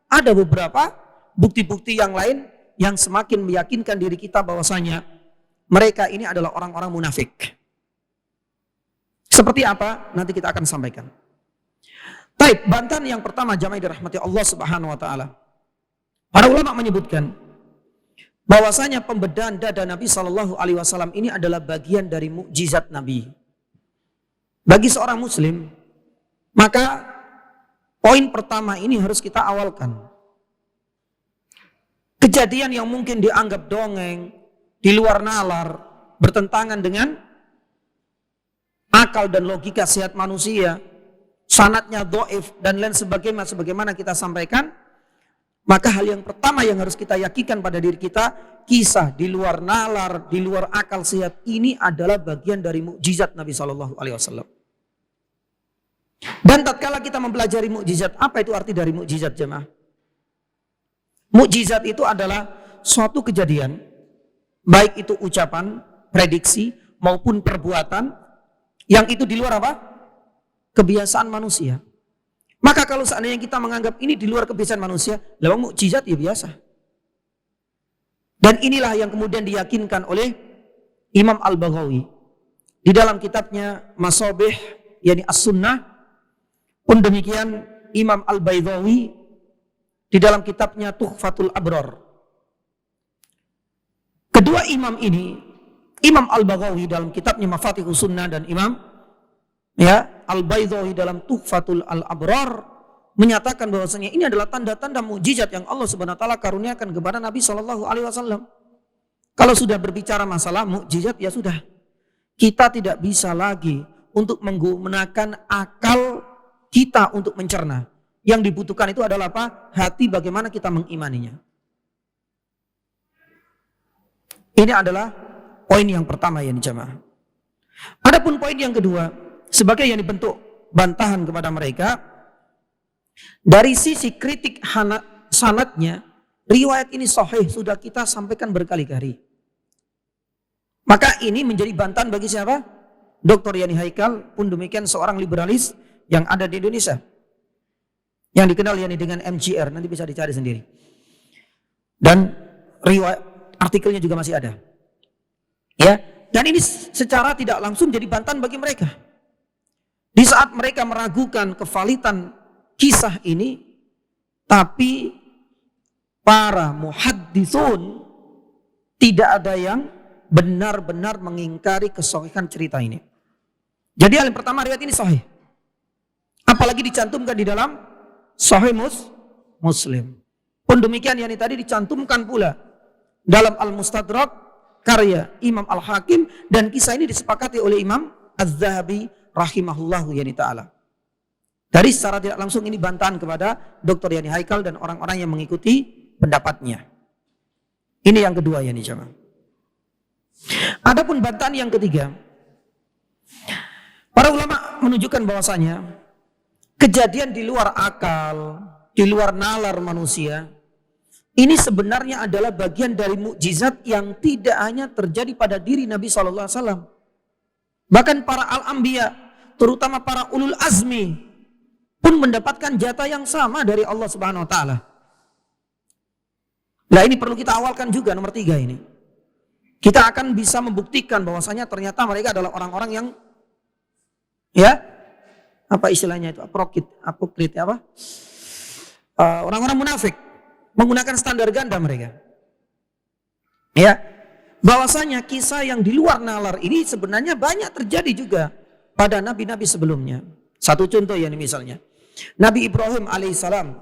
ada beberapa bukti-bukti yang lain yang semakin meyakinkan diri kita bahwasanya mereka ini adalah orang-orang munafik. Seperti apa? Nanti kita akan sampaikan. Baik, bantahan yang pertama jamaah dirahmati Allah Subhanahu wa taala. Para ulama menyebutkan bahwasanya pembedahan dada Nabi Shallallahu Alaihi Wasallam ini adalah bagian dari mukjizat Nabi. Bagi seorang muslim, maka poin pertama ini harus kita awalkan. Kejadian yang mungkin dianggap dongeng, di luar nalar, bertentangan dengan akal dan logika sehat manusia, sanadnya dhaif dan lain sebagaimana kita sampaikan, Maka hal yang pertama yang harus kita yakinkan pada diri kita, kisah di luar nalar, di luar akal sehat ini adalah bagian dari mukjizat Nabi Shallallahu Alaihi Wasallam. Dan tatkala kita mempelajari mukjizat, apa itu arti dari mukjizat jemaah? Mukjizat itu adalah suatu kejadian, baik itu ucapan, prediksi maupun perbuatan yang itu di luar apa? Kebiasaan manusia. Maka kalau seandainya kita menganggap ini di luar kebiasaan manusia, lewat mukjizat ya biasa. Dan inilah yang kemudian diyakinkan oleh Imam Al-Baghawi di dalam kitabnya Masabih, yakni As-Sunnah. Pun demikian Imam Al-Baydhawi di dalam kitabnya Tuhfatul Abrar. Kedua imam ini, Imam Al-Baghawi dalam kitabnya Mafatihus Sunnah dan Imam Al-Baydhawi dalam Tuhfatul Al-Abrar menyatakan bahwasanya ini adalah tanda-tanda mukjizat yang Allah Subhanahu wa taala karuniakan kepada Nabi Shallallahu alaihi wasallam. Kalau sudah berbicara masalah mukjizat ya sudah. Kita tidak bisa lagi untuk menggunakan akal kita untuk mencerna. Yang dibutuhkan itu adalah apa? Hati, bagaimana kita mengimaninya. Ini adalah poin yang pertama yang dijamaah. Adapun poin yang kedua, sebagai yang dibentuk bantahan kepada mereka, dari sisi kritik sanadnya, riwayat ini sahih sudah kita sampaikan berkali-kali. Maka ini menjadi bantahan bagi siapa? Dr. Yani Haikal, pun demikian seorang liberalis yang ada di Indonesia, yang dikenal yani dengan MGR, nanti bisa dicari sendiri. Dan riwayat artikelnya juga masih ada. Ya, dan ini secara tidak langsung jadi bantahan bagi mereka. Di saat mereka meragukan kevalitan kisah ini, tapi para muhadditsun tidak ada yang benar-benar mengingkari kesahihan cerita ini. Jadi yang pertama, riwayat ini sahih. Apalagi dicantumkan di dalam Sahih Muslim. Pun demikian yang tadi dicantumkan pula dalam Al-Mustadrak karya Imam Al-Hakim, dan kisah ini disepakati oleh Imam Az-Zahabi rahimahullahu yani ta'ala. Dari secara tidak langsung ini bantahan kepada Dr. Yani Haikal dan orang-orang yang mengikuti pendapatnya. Ini yang kedua yani jamaah. Adapun bantahan yang ketiga, para ulama menunjukkan bahwasanya kejadian di luar akal, di luar nalar manusia, ini sebenarnya adalah bagian dari mukjizat yang tidak hanya terjadi pada diri Nabi SAW. Bahkan para al-anbiya, terutama para ulul azmi, pun mendapatkan jatah yang sama dari Allah Subhanahu Wa Taala. Nah ini perlu kita awalkan juga nomor 3 ini. Kita akan bisa membuktikan bahwasanya ternyata mereka adalah orang-orang yang apa istilahnya itu, apokrit apa? Orang-orang munafik, menggunakan standar ganda mereka. Ya, bahwasanya kisah yang di luar nalar ini sebenarnya banyak terjadi juga pada nabi-nabi sebelumnya. Satu contoh ya misalnya, Nabi Ibrahim alaihissalam.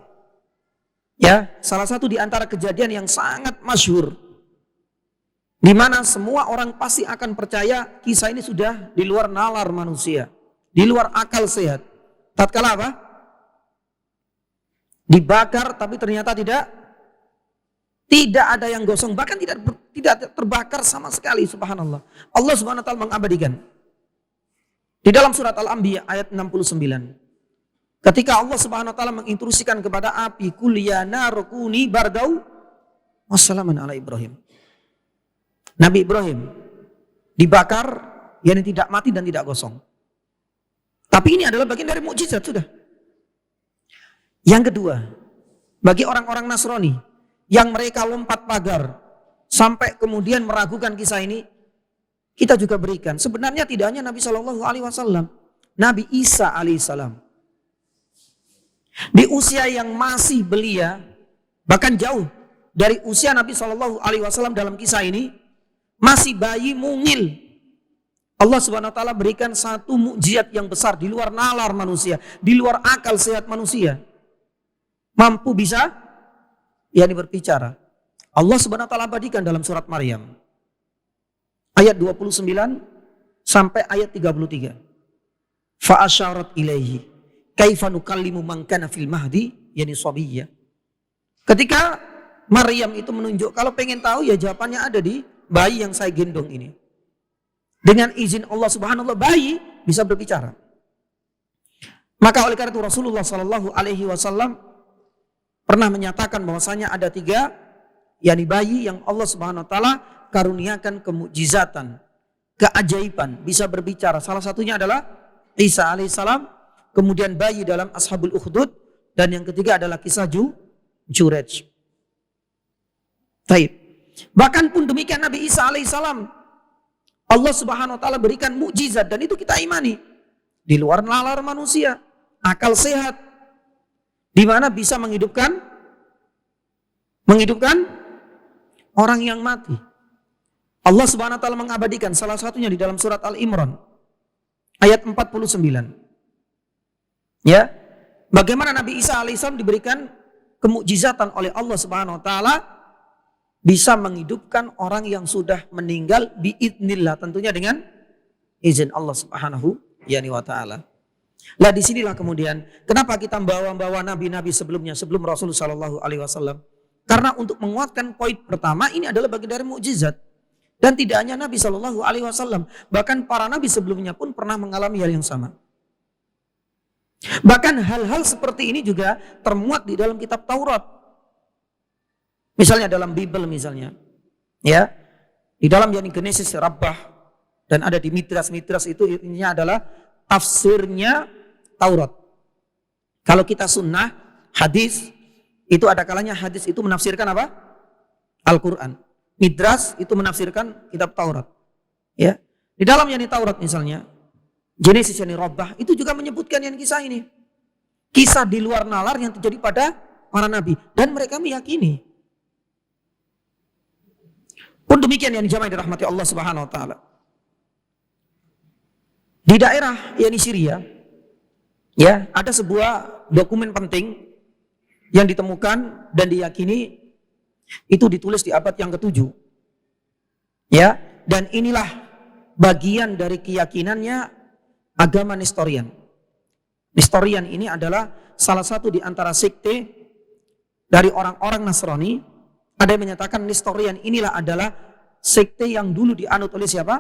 Ya, salah satu di antara kejadian yang sangat masyhur, di mana semua orang pasti akan percaya kisah ini sudah di luar nalar manusia, di luar akal sehat. Tatkala apa? Dibakar, tapi ternyata tidak ada yang gosong, bahkan tidak terbakar sama sekali, subhanallah. Allah Subhanahu wa taala mengabadikan. Di dalam surat Al-Anbiya ayat 69. Ketika Allah Subhanahu wa taala menginstruksikan kepada api, "Qul ya narukuni bardau wassalaman ala Ibrahim." Nabi Ibrahim dibakar, yang tidak mati dan tidak gosong. Tapi ini adalah bagian dari mukjizat sudah. Yang kedua, bagi orang-orang Nasrani yang mereka lompat pagar sampai kemudian meragukan kisah ini, kita juga berikan. Sebenarnya tidak hanya Nabi Shallallahu Alaihi Wasallam, Nabi Isa alaihissalam di usia yang masih belia, bahkan jauh dari usia Nabi Shallallahu Alaihi Wasallam dalam kisah ini, masih bayi mungil. Allah Subhanahu Wa Taala berikan satu mukjizat yang besar di luar nalar manusia, di luar akal sehat manusia, mampu bisa berbicara. Allah Subhanahu Wa Taala abadikan dalam surat Maryam ayat 29 sampai ayat 33. Fa asyarat ilaihi kaifa nukallimu man kana fil mahdi yani sabiyya. Ketika Maryam itu menunjuk, kalau pengen tahu ya jawabannya ada di bayi yang saya gendong ini. Dengan izin Allah Subhanahu wa taala bayi bisa berbicara. Maka oleh karena itu Rasulullah Shallallahu Alaihi Wasallam pernah menyatakan bahwasanya ada 3, yakni bayi yang Allah Subhanahu Wa Taala karuniakan kemukjizatan, keajaiban, bisa berbicara. Salah satunya adalah Isa alaihissalam, kemudian bayi dalam Ashabul Ukhdud, dan yang ketiga adalah kisah Jurej. Baik. Bahkan pun demikian Nabi Isa alaihissalam, Allah Subhanahu Wa Taala berikan mukjizat dan itu kita imani. Di luar nalar manusia, akal sehat, di mana bisa menghidupkan orang yang mati. Allah Subhanahu wa taala mengabadikan salah satunya di dalam surat Al-Imran ayat 49. Ya. Bagaimana Nabi Isa alaihissalam diberikan kemukjizatan oleh Allah Subhanahu wa taala bisa menghidupkan orang yang sudah meninggal biidznillah, tentunya dengan izin Allah Subhanahu wa taala. Lah disinilah kemudian kenapa kita bawa nabi-nabi sebelumnya, sebelum Rasulullah Shallallahu Alaihi Wasallam, karena untuk menguatkan poin pertama ini adalah bagian dari mukjizat. Dan tidak hanya Nabi Shallallahu Alaihi Wasallam, bahkan para nabi sebelumnya pun pernah mengalami hal yang sama. Bahkan hal-hal seperti ini juga termuat di dalam kitab Taurat. Misalnya dalam Bible misalnya, ya, di dalam yakni Genesis, Rabbah, dan ada di Midras itu intinya adalah tafsirnya Taurat. Kalau kita sunnah, hadis, itu ada kalanya hadis itu menafsirkan apa? Al-Quran. Midras itu menafsirkan kitab Taurat. Ya, di dalam yakni Taurat misalnya, Genesis yakni Rabbah itu juga menyebutkan yang kisah ini. Kisah di luar nalar yang terjadi pada para nabi dan mereka meyakini. Pun demikian yang jamaah dirahmati Allah Subhanahu wa taala. Di daerah yakni Syria, ya, ada sebuah dokumen penting yang ditemukan dan diyakini itu ditulis di abad yang ke-7. Ya, dan inilah bagian dari keyakinannya agama Nestorian. Nestorian ini adalah salah satu di antara sekte dari orang-orang Nasrani. Ada yang menyatakan Nestorian inilah adalah sekte yang dulu dianut oleh siapa?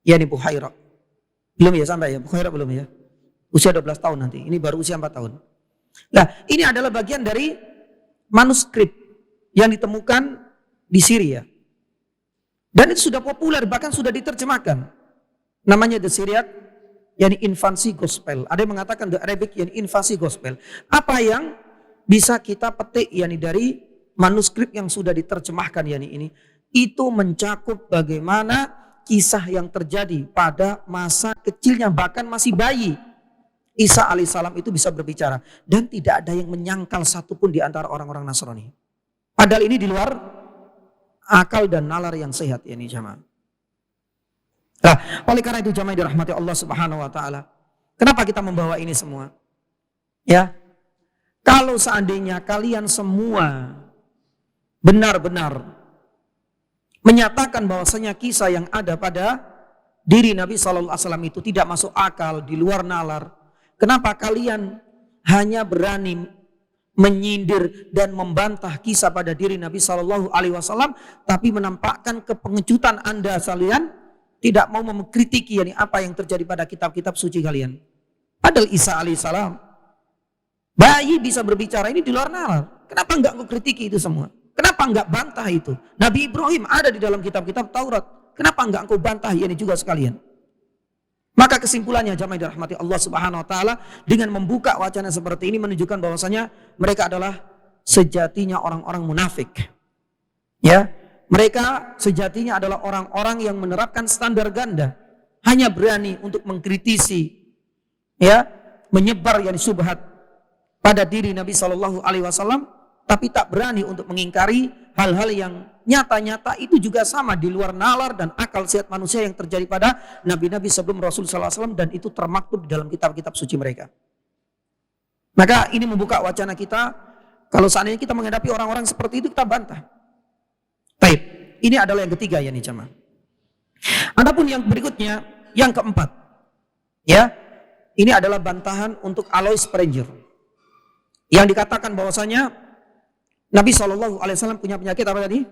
Yani Buhairah. Belum ya sampai ya, Buhairah belum ya. Usia 12 tahun nanti, ini baru usia 4 tahun. Nah, ini adalah bagian dari manuskrip yang ditemukan di Syria. Dan itu sudah populer, bahkan sudah diterjemahkan. Namanya The Syriac, yani Infancy Gospel. Ada yang mengatakan The Arabic, yani Infancy Gospel. Apa yang bisa kita petik yani dari manuskrip yang sudah diterjemahkan yani ini? Itu mencakup bagaimana kisah yang terjadi pada masa kecilnya, bahkan masih bayi. Isa alaihissalam itu bisa berbicara. Dan tidak ada yang menyangkal satupun di antara orang-orang Nasrani. Padahal ini di luar akal dan nalar yang sehat ini jamaah. Nah, oleh karena itu jamaah dirahmati Allah Subhanahu wa taala. Kenapa kita membawa ini semua? Ya. Kalau seandainya kalian semua benar-benar menyatakan bahwasanya kisah yang ada pada diri Nabi sallallahu alaihi wasallam itu tidak masuk akal, di luar nalar, kenapa kalian hanya berani menyindir dan membantah kisah pada diri Nabi sallallahu alaihi wasallam, tapi menampakkan kepengecutan Anda sekalian tidak mau mengkritiki yani apa yang terjadi pada kitab-kitab suci kalian? Padahal Isa alaihissalam bayi bisa berbicara, ini di luar nalar. Kenapa enggak kau kritiki itu semua? Kenapa enggak bantah itu? Nabi Ibrahim ada di dalam kitab-kitab Taurat. Kenapa enggak engkau bantah ini juga sekalian? Maka kesimpulannya jamaah dirahmati Allah Subhanahu wa taala, dengan membuka wacana seperti ini menunjukkan bahwasanya mereka adalah sejatinya orang-orang munafik. Ya, mereka sejatinya adalah orang-orang yang menerapkan standar ganda, hanya berani untuk mengkritisi, ya, menyebar yani syubhat pada diri Nabi sallallahu alaihi wasallam, tapi tak berani untuk mengingkari hal-hal yang nyata-nyata itu juga sama di luar nalar dan akal sehat manusia yang terjadi pada nabi-nabi sebelum Rasul sallallahu alaihi wasallam, dan itu termaktub di dalam kitab-kitab suci mereka. Maka ini membuka wacana kita, kalau seandainya kita menghadapi orang-orang seperti itu kita bantah. Baik, ini adalah yang ketiga ya nih jamaah. Adapun yang berikutnya, yang keempat, ya, ini adalah bantahan untuk Alois Sprenger yang dikatakan bahwasanya Nabi SAW punya penyakit apa tadi?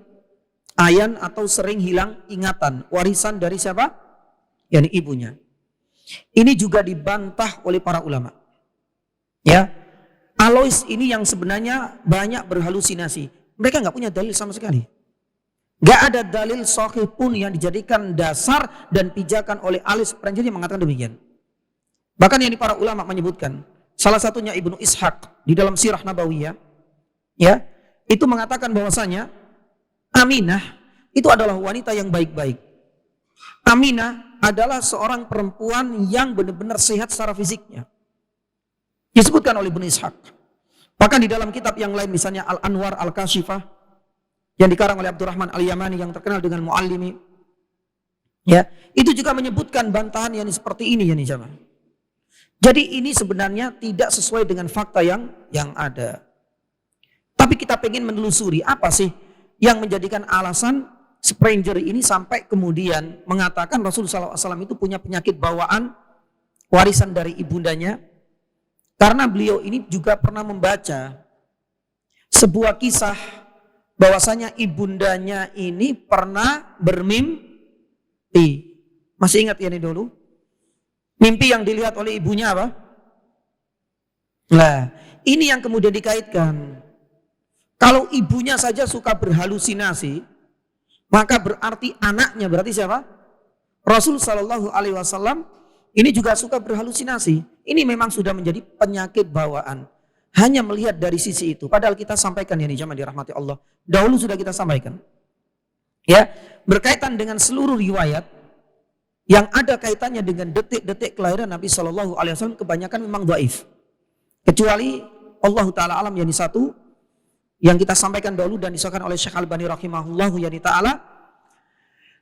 Ayan atau sering hilang ingatan, warisan dari siapa? Yani ibunya. Ini juga dibantah oleh para ulama. Ya, Alois ini yang sebenarnya banyak berhalusinasi. Mereka nggak punya dalil sama sekali. Nggak ada dalil sahih pun yang dijadikan dasar dan pijakan oleh Alois Spranger yang mengatakan demikian. Bahkan yang para ulama menyebutkan, salah satunya Ibnu Ishaq di dalam Sirah Nabawiyah, ya, itu mengatakan bahwasanya Aminah itu adalah wanita yang baik-baik. Aminah adalah seorang perempuan yang benar-benar sehat secara fisiknya. Disebutkan oleh Ibnu Ishaq. Bahkan di dalam kitab yang lain misalnya Al-Anwar Al-Kashifah yang dikarang oleh Abdurrahman Al-Yamani yang terkenal dengan Muallimi. Ya, itu juga menyebutkan bantahan yang seperti ini ya jamaah. Jadi ini sebenarnya tidak sesuai dengan fakta yang ada. Tapi kita pengen menelusuri apa sih yang menjadikan alasan Spranger ini sampai kemudian mengatakan Rasulullah SAW itu punya penyakit bawaan warisan dari ibundanya. Karena beliau ini juga pernah membaca sebuah kisah bahwasanya ibundanya ini pernah bermimpi. Masih ingat ya ini dulu? Mimpi yang dilihat oleh ibunya apa? Nah, ini yang kemudian dikaitkan. Kalau ibunya saja suka berhalusinasi, maka berarti anaknya berarti siapa? Rasul Shallallahu Alaihi Wasallam ini juga suka berhalusinasi. Ini memang sudah menjadi penyakit bawaan. Hanya melihat dari sisi itu. Padahal kita sampaikan ya jamaah dirahmati Allah. Dahulu sudah kita sampaikan. Ya, berkaitan dengan seluruh riwayat yang ada kaitannya dengan detik-detik kelahiran Nabi Shallallahu Alaihi Wasallam kebanyakan memang dhaif. Kecuali Allah Taala alam yang satu yang kita sampaikan dahulu dan disahkan oleh Syekh Albani rahimahullahu yani ta'ala,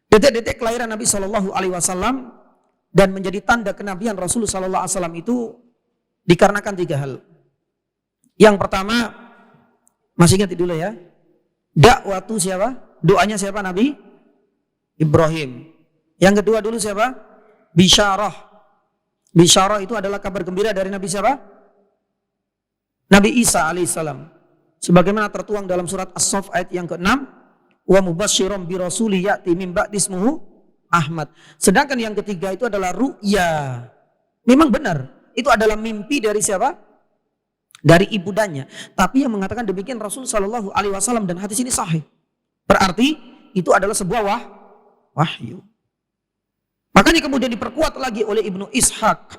detik-detik kelahiran Nabi Shallallahu Alaihi Wasallam dan menjadi tanda kenabian Rasulullah Shallallahu Alaihi Wasallam itu dikarenakan 3 hal. Yang pertama, masih ingat dulu ya, dakwatu siapa? Doanya siapa? Nabi Ibrahim. Yang kedua dulu siapa? Bisyarah. Bisyarah itu adalah kabar gembira dari Nabi siapa? Nabi Isa alaihissalam. Sebagaimana tertuang dalam surat As-Saff ayat yang ke-6, wa mubasysyiran bi rasuli ya'ti min ba'di ismuhu Ahmad. Sedangkan yang ketiga itu adalah ru'ya. Memang benar, itu adalah mimpi dari siapa? Dari ibundanya. Tapi yang mengatakan demikian Rasul sallallahu alaihi wasallam dan hadis ini sahih. Berarti itu adalah sebuah wahyu. Makanya kemudian diperkuat lagi oleh Ibnu Ishaq.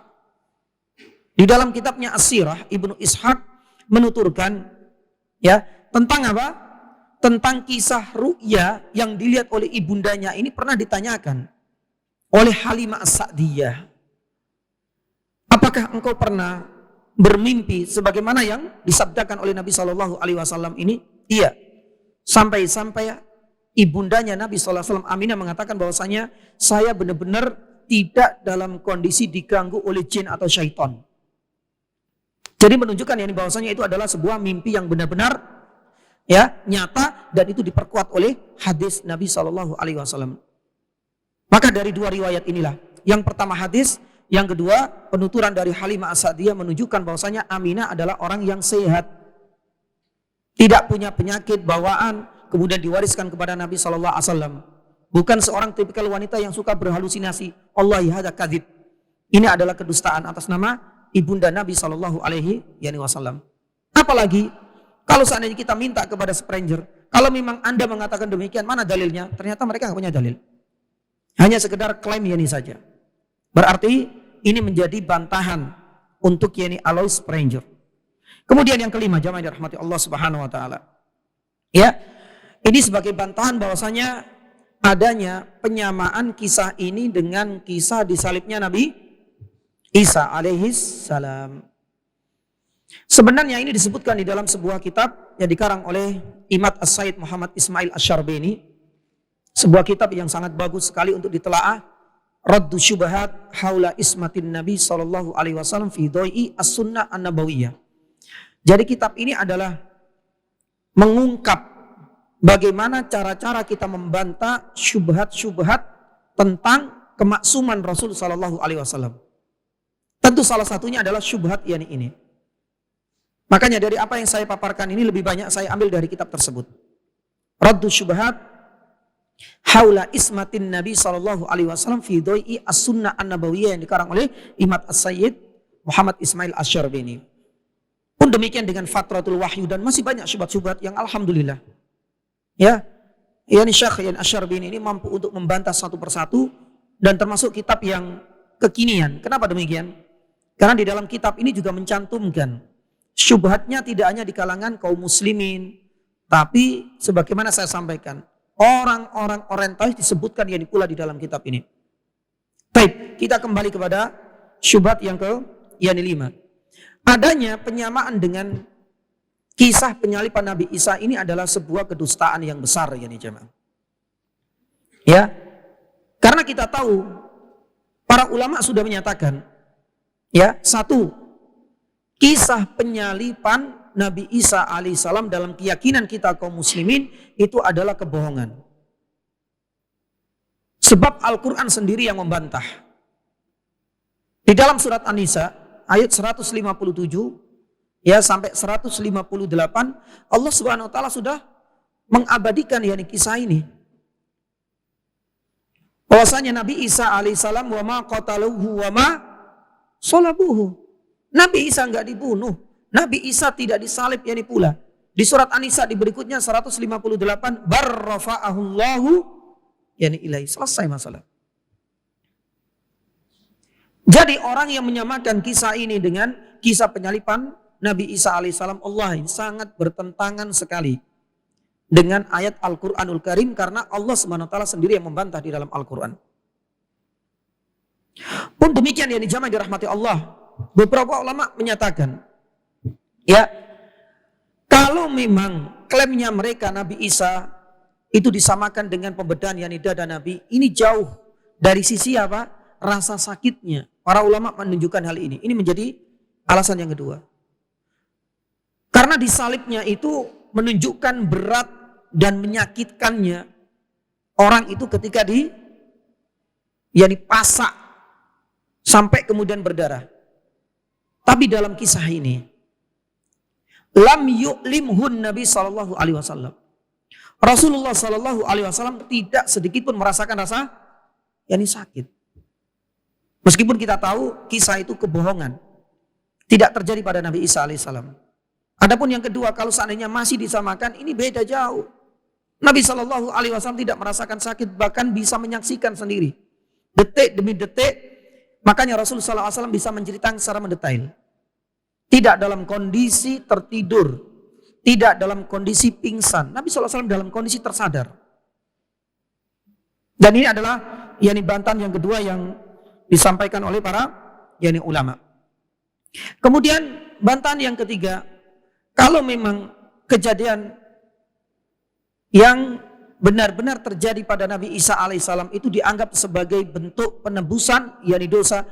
Di dalam kitabnya As-Sirah, Ibnu Ishaq menuturkan ya, tentang apa? Tentang kisah ru'ya yang dilihat oleh ibundanya ini pernah ditanyakan oleh Halimah As-Sa'diyah. Apakah engkau pernah bermimpi sebagaimana yang disabdakan oleh Nabi Shallallahu Alaihi Wasallam ini? Iya. Sampai-sampai ibundanya Nabi Shallallahu Alaihi Wasallam Aminah mengatakan bahwasanya saya benar-benar tidak dalam kondisi diganggu oleh jin atau syaitan. Jadi menunjukkan yang bahwasanya itu adalah sebuah mimpi yang benar-benar ya nyata dan itu diperkuat oleh hadis Nabi Shallallahu Alaihi Wasallam. Maka dari 2 riwayat inilah, yang pertama hadis, yang kedua penuturan dari Halimah As-Sa'diyah menunjukkan bahwasanya Aminah adalah orang yang sehat, tidak punya penyakit bawaan kemudian diwariskan kepada Nabi Shallallahu Alaihi Wasallam. Bukan seorang tipikal wanita yang suka berhalusinasi. Wallahi hadza kadzib. Ini adalah kedustaan atas nama ibunda Nabi Shallallahu Alaihi Wasallam. Apalagi kalau seandainya kita minta kepada Spranger, kalau memang Anda mengatakan demikian, mana dalilnya? Ternyata mereka nggak punya dalil. Hanya sekedar klaim yani saja. Berarti ini menjadi bantahan untuk yani Alois Spranger. Kemudian yang kelima, jamaah dirahmati Allah Subhanahu Wa Taala. Ya, ini sebagai bantahan bahwasanya adanya penyamaan kisah ini dengan kisah disalibnya Nabi Isa alaihis salam. Sebenarnya ini disebutkan di dalam sebuah kitab yang dikarang oleh Imad As-Said Muhammad Ismail Asy-Syarbini. Sebuah kitab yang sangat bagus sekali untuk ditelaah. Raddu Syubhat Haula Ismatin Nabi sallallahu alaihi wasallam fi Dhai'i As-Sunnah An-Nabawiyah. Jadi kitab ini adalah mengungkap bagaimana cara-cara kita membantah syubhat-syubhat tentang kemaksuman Rasul sallallahu alaihi wasallam. Tentu salah satunya adalah syubhat yani ini. Makanya dari apa yang saya paparkan ini lebih banyak saya ambil dari kitab tersebut. Raddu Syubhat Haula Ismatin Nabi sallallahu alaihi wasallam fi Dho'i As-Sunnah An-Nabawiyah yang dikarang oleh Imam As-Sayyid Muhammad Ismail Asy-Syarbini. Pun demikian dengan Fatratul Wahyu dan masih banyak syubhat-syubhat yang alhamdulillah. Ya. Yani Syekh Asy-Syarbini ini mampu untuk membantah satu persatu dan termasuk kitab yang kekinian. Kenapa demikian? Karena di dalam kitab ini juga mencantumkan syubhatnya tidak hanya di kalangan kaum muslimin, tapi sebagaimana saya sampaikan, orang-orang orientalis disebutkan yang pula di dalam kitab ini. Baik, kita kembali kepada syubhat yang kelima. Adanya penyamaan dengan kisah penyalipan Nabi Isa ini adalah sebuah kedustaan yang besar ya nih jemaah. Ya. Karena kita tahu para ulama sudah menyatakan ya, satu, kisah penyalipan Nabi Isa alaihissalam dalam keyakinan kita kaum muslimin itu adalah kebohongan. Sebab Al-Quran sendiri yang membantah. Di dalam surat An-Nisa ayat 157 ya sampai 158 Allah Subhanahu wa taala sudah mengabadikan yakni kisah ini. Bahwasanya Nabi Isa alaihissalam wa ma qataluhu wa ma salabuhu. Nabi Isa enggak dibunuh. Nabi Isa tidak disalib yakni pula. Di surat An-Nisa di berikutnya 158 barrafa'ahullahu yakni ilaihi. Selesai masalah. Jadi orang yang menyamakan kisah ini dengan kisah penyalipan Nabi Isa alaihissalam, Allah ini sangat bertentangan sekali dengan ayat Al-Quranul Karim karena Allah SWT sendiri yang membantah di dalam Al-Quran. Pun demikian yang dijamai dirahmati Allah, beberapa ulama menyatakan, ya, kalau memang klaimnya mereka Nabi Isa itu disamakan dengan pembedahan yakni dada Nabi, ini jauh dari sisi apa? Rasa sakitnya. Para ulama menunjukkan hal ini. Ini menjadi alasan yang kedua. Karena disalibnya itu menunjukkan berat dan menyakitkannya orang itu ketika dipasak sampai kemudian berdarah. Tapi dalam kisah ini lam yu'limhun Nabi sallallahu alaihi wasallam. Rasulullah sallallahu alaihi wasallam tidak sedikit pun merasakan rasa yakni sakit. Meskipun kita tahu kisah itu kebohongan. Tidak terjadi pada Nabi Isa alaihissalam. Adapun yang kedua, kalau seandainya masih disamakan, ini beda jauh. Nabi Shallallahu Alaihi Wasallam tidak merasakan sakit, bahkan bisa menyaksikan sendiri. Detik demi detik, makanya Rasulullah Sallallahu Alaihi Wasallam bisa menceritakan secara mendetail. Tidak dalam kondisi tertidur, tidak dalam kondisi pingsan. Nabi Sallallahu Alaihi Wasallam dalam kondisi tersadar. Dan ini adalah yakni bantahan yang kedua yang disampaikan oleh para yakni ulama. Kemudian bantahan yang ketiga, kalau memang kejadian yang benar-benar terjadi pada Nabi Isa alaihissalam itu dianggap sebagai bentuk penebusan yakni dosa,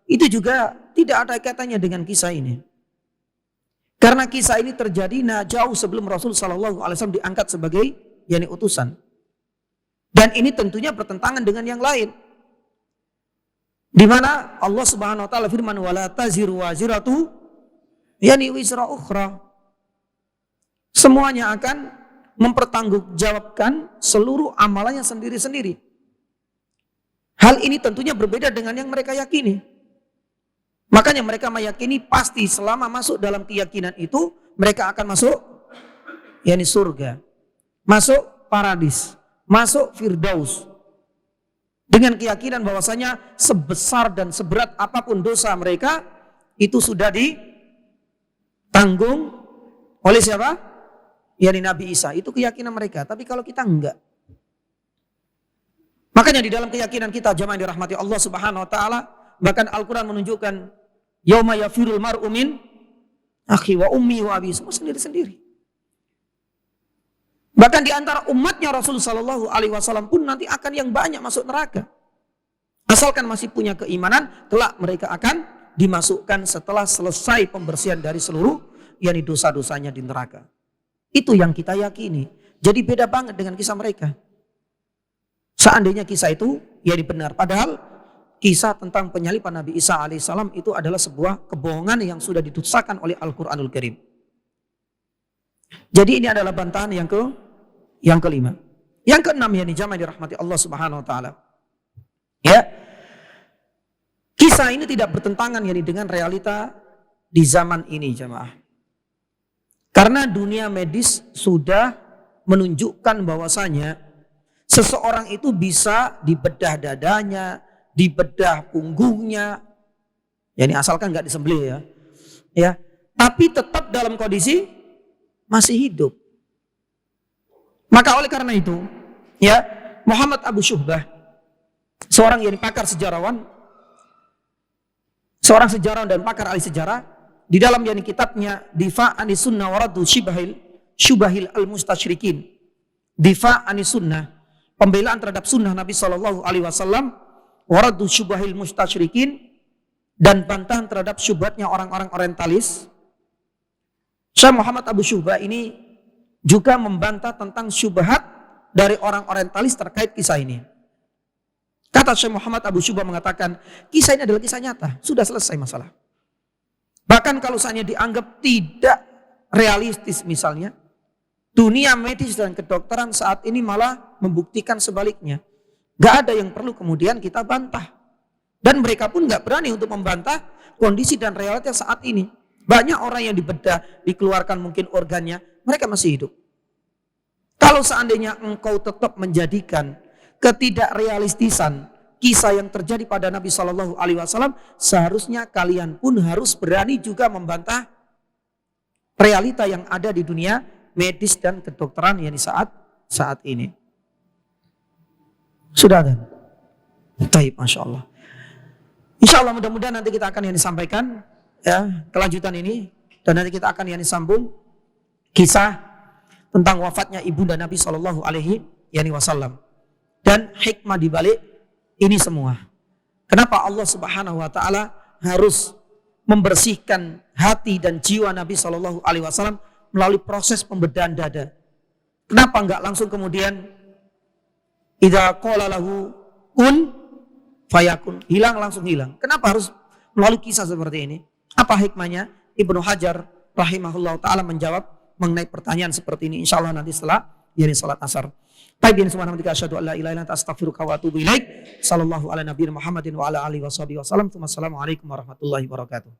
itu juga tidak ada kaitannya dengan kisah ini. Karena kisah ini terjadi jauh sebelum Rasul sallallahu alaihi wasallam diangkat sebagai yakni utusan. Dan ini tentunya bertentangan dengan yang lain. Di mana Allah Subhanahu wa taala firman wala taziru waziratu yani wizra ukhra. Semuanya akan mempertanggungjawabkan seluruh amalannya sendiri-sendiri. Hal ini tentunya berbeda dengan yang mereka yakini. Makanya mereka meyakini pasti selama masuk dalam keyakinan itu mereka akan masuk yakni surga, masuk paradis, masuk firdaus. Dengan keyakinan bahwasanya sebesar dan seberat apapun dosa mereka itu sudah ditanggung oleh siapa? yakni Nabi Isa. Itu keyakinan mereka. Tapi kalau kita enggak. Makanya di dalam keyakinan kita jamaah dirahmati Allah Subhanahu wa taala, bahkan Al-Qur'an menunjukkan yauma yafirul mar'u min akhi wa ummi wa abi, semua sendiri-sendiri. Bahkan di antara umatnya Rasul sallallahu alaihi wasallam pun nanti akan yang banyak masuk neraka. Asalkan masih punya keimanan, kelak mereka akan dimasukkan setelah selesai pembersihan dari seluruh yakni dosa-dosanya di neraka. Itu yang kita yakini. Jadi beda banget dengan kisah mereka. Seandainya kisah itu yakni benar, padahal kisah tentang penyalipan Nabi Isa alaihissalam itu adalah sebuah kebohongan yang sudah didustakan oleh Al-Quranul Karim. Jadi ini adalah bantahan yang kelima. Yang keenam ya jamaah dirahmati Allah Subhanahu wa taala. Ya. Kisah ini tidak bertentangan dengan realita di zaman ini jamaah. Karena dunia medis sudah menunjukkan bahwasanya seseorang itu bisa dibedah dadanya, dibedah punggungnya. Ya ini asalkan nggak disembelih ya. Ya, tapi tetap dalam kondisi masih hidup. Maka oleh karena itu, ya, Muhammad Abu Syuhbah, seorang pakar sejarawan, seorang sejarawan dan pakar ahli sejarah, di dalam kitabnya Difa' anis Sunnah wa Raddu Syubahil al-Mustasyrikin. Difa' anis Sunnah, pembelaan terhadap sunnah Nabi Shallallahu Alaihi Wasallam, wa Raddu Syubahil Mustasyrikin, dan bantahan terhadap syubhatnya orang-orang orientalis. Syekh Muhammad Abu Syuhbah ini juga membantah tentang syubhat dari orang orientalis terkait kisah ini. Kata Syekh Muhammad Abu Syuhbah mengatakan, kisah ini adalah kisah nyata, sudah selesai masalah. Bahkan kalau seandainya dianggap tidak realistis misalnya, dunia medis dan kedokteran saat ini malah membuktikan sebaliknya. Gak ada yang perlu kemudian kita bantah. Dan mereka pun gak berani untuk membantah kondisi dan realita saat ini. Banyak orang yang dibedah, dikeluarkan mungkin organnya, mereka masih hidup. Kalau seandainya engkau tetap menjadikan ketidakrealistisan kisah yang terjadi pada Nabi Shallallahu Alaihi Wasallam, seharusnya kalian pun harus berani juga membantah realita yang ada di dunia medis dan kedokteran yang di saat ini. Sudah kan? Taib, masya Allah. Insya Allah mudah-mudahan nanti kita akan disampaikan ya kelanjutan ini, dan nanti kita akan disambung kisah tentang wafatnya ibunda Nabi Shallallahu Alaihi Wasallam dan hikmah dibalik ini semua. Kenapa Allah Subhanahu Wa Taala harus membersihkan hati dan jiwa Nabi Shallallahu Alaihi Wasallam melalui proses pembedahan dada? Kenapa enggak langsung kemudian idza qala lahu kun fayakun, hilang langsung hilang? Kenapa harus melalui kisah seperti ini? Apa hikmahnya? Ibnu Hajar rahimahullah ta'ala menjawab mengenai pertanyaan seperti ini, insyaallah nanti setelah salat asar. Baik, subhanallahi wa asyhadu an la ilaha illa anta astaghfiruka wa atubu ilaik. Sallallahu ala nabiyina Muhammadin wa ala alihi washabihi wasallam. Wassalamualaikum warahmatullahi wabarakatuh.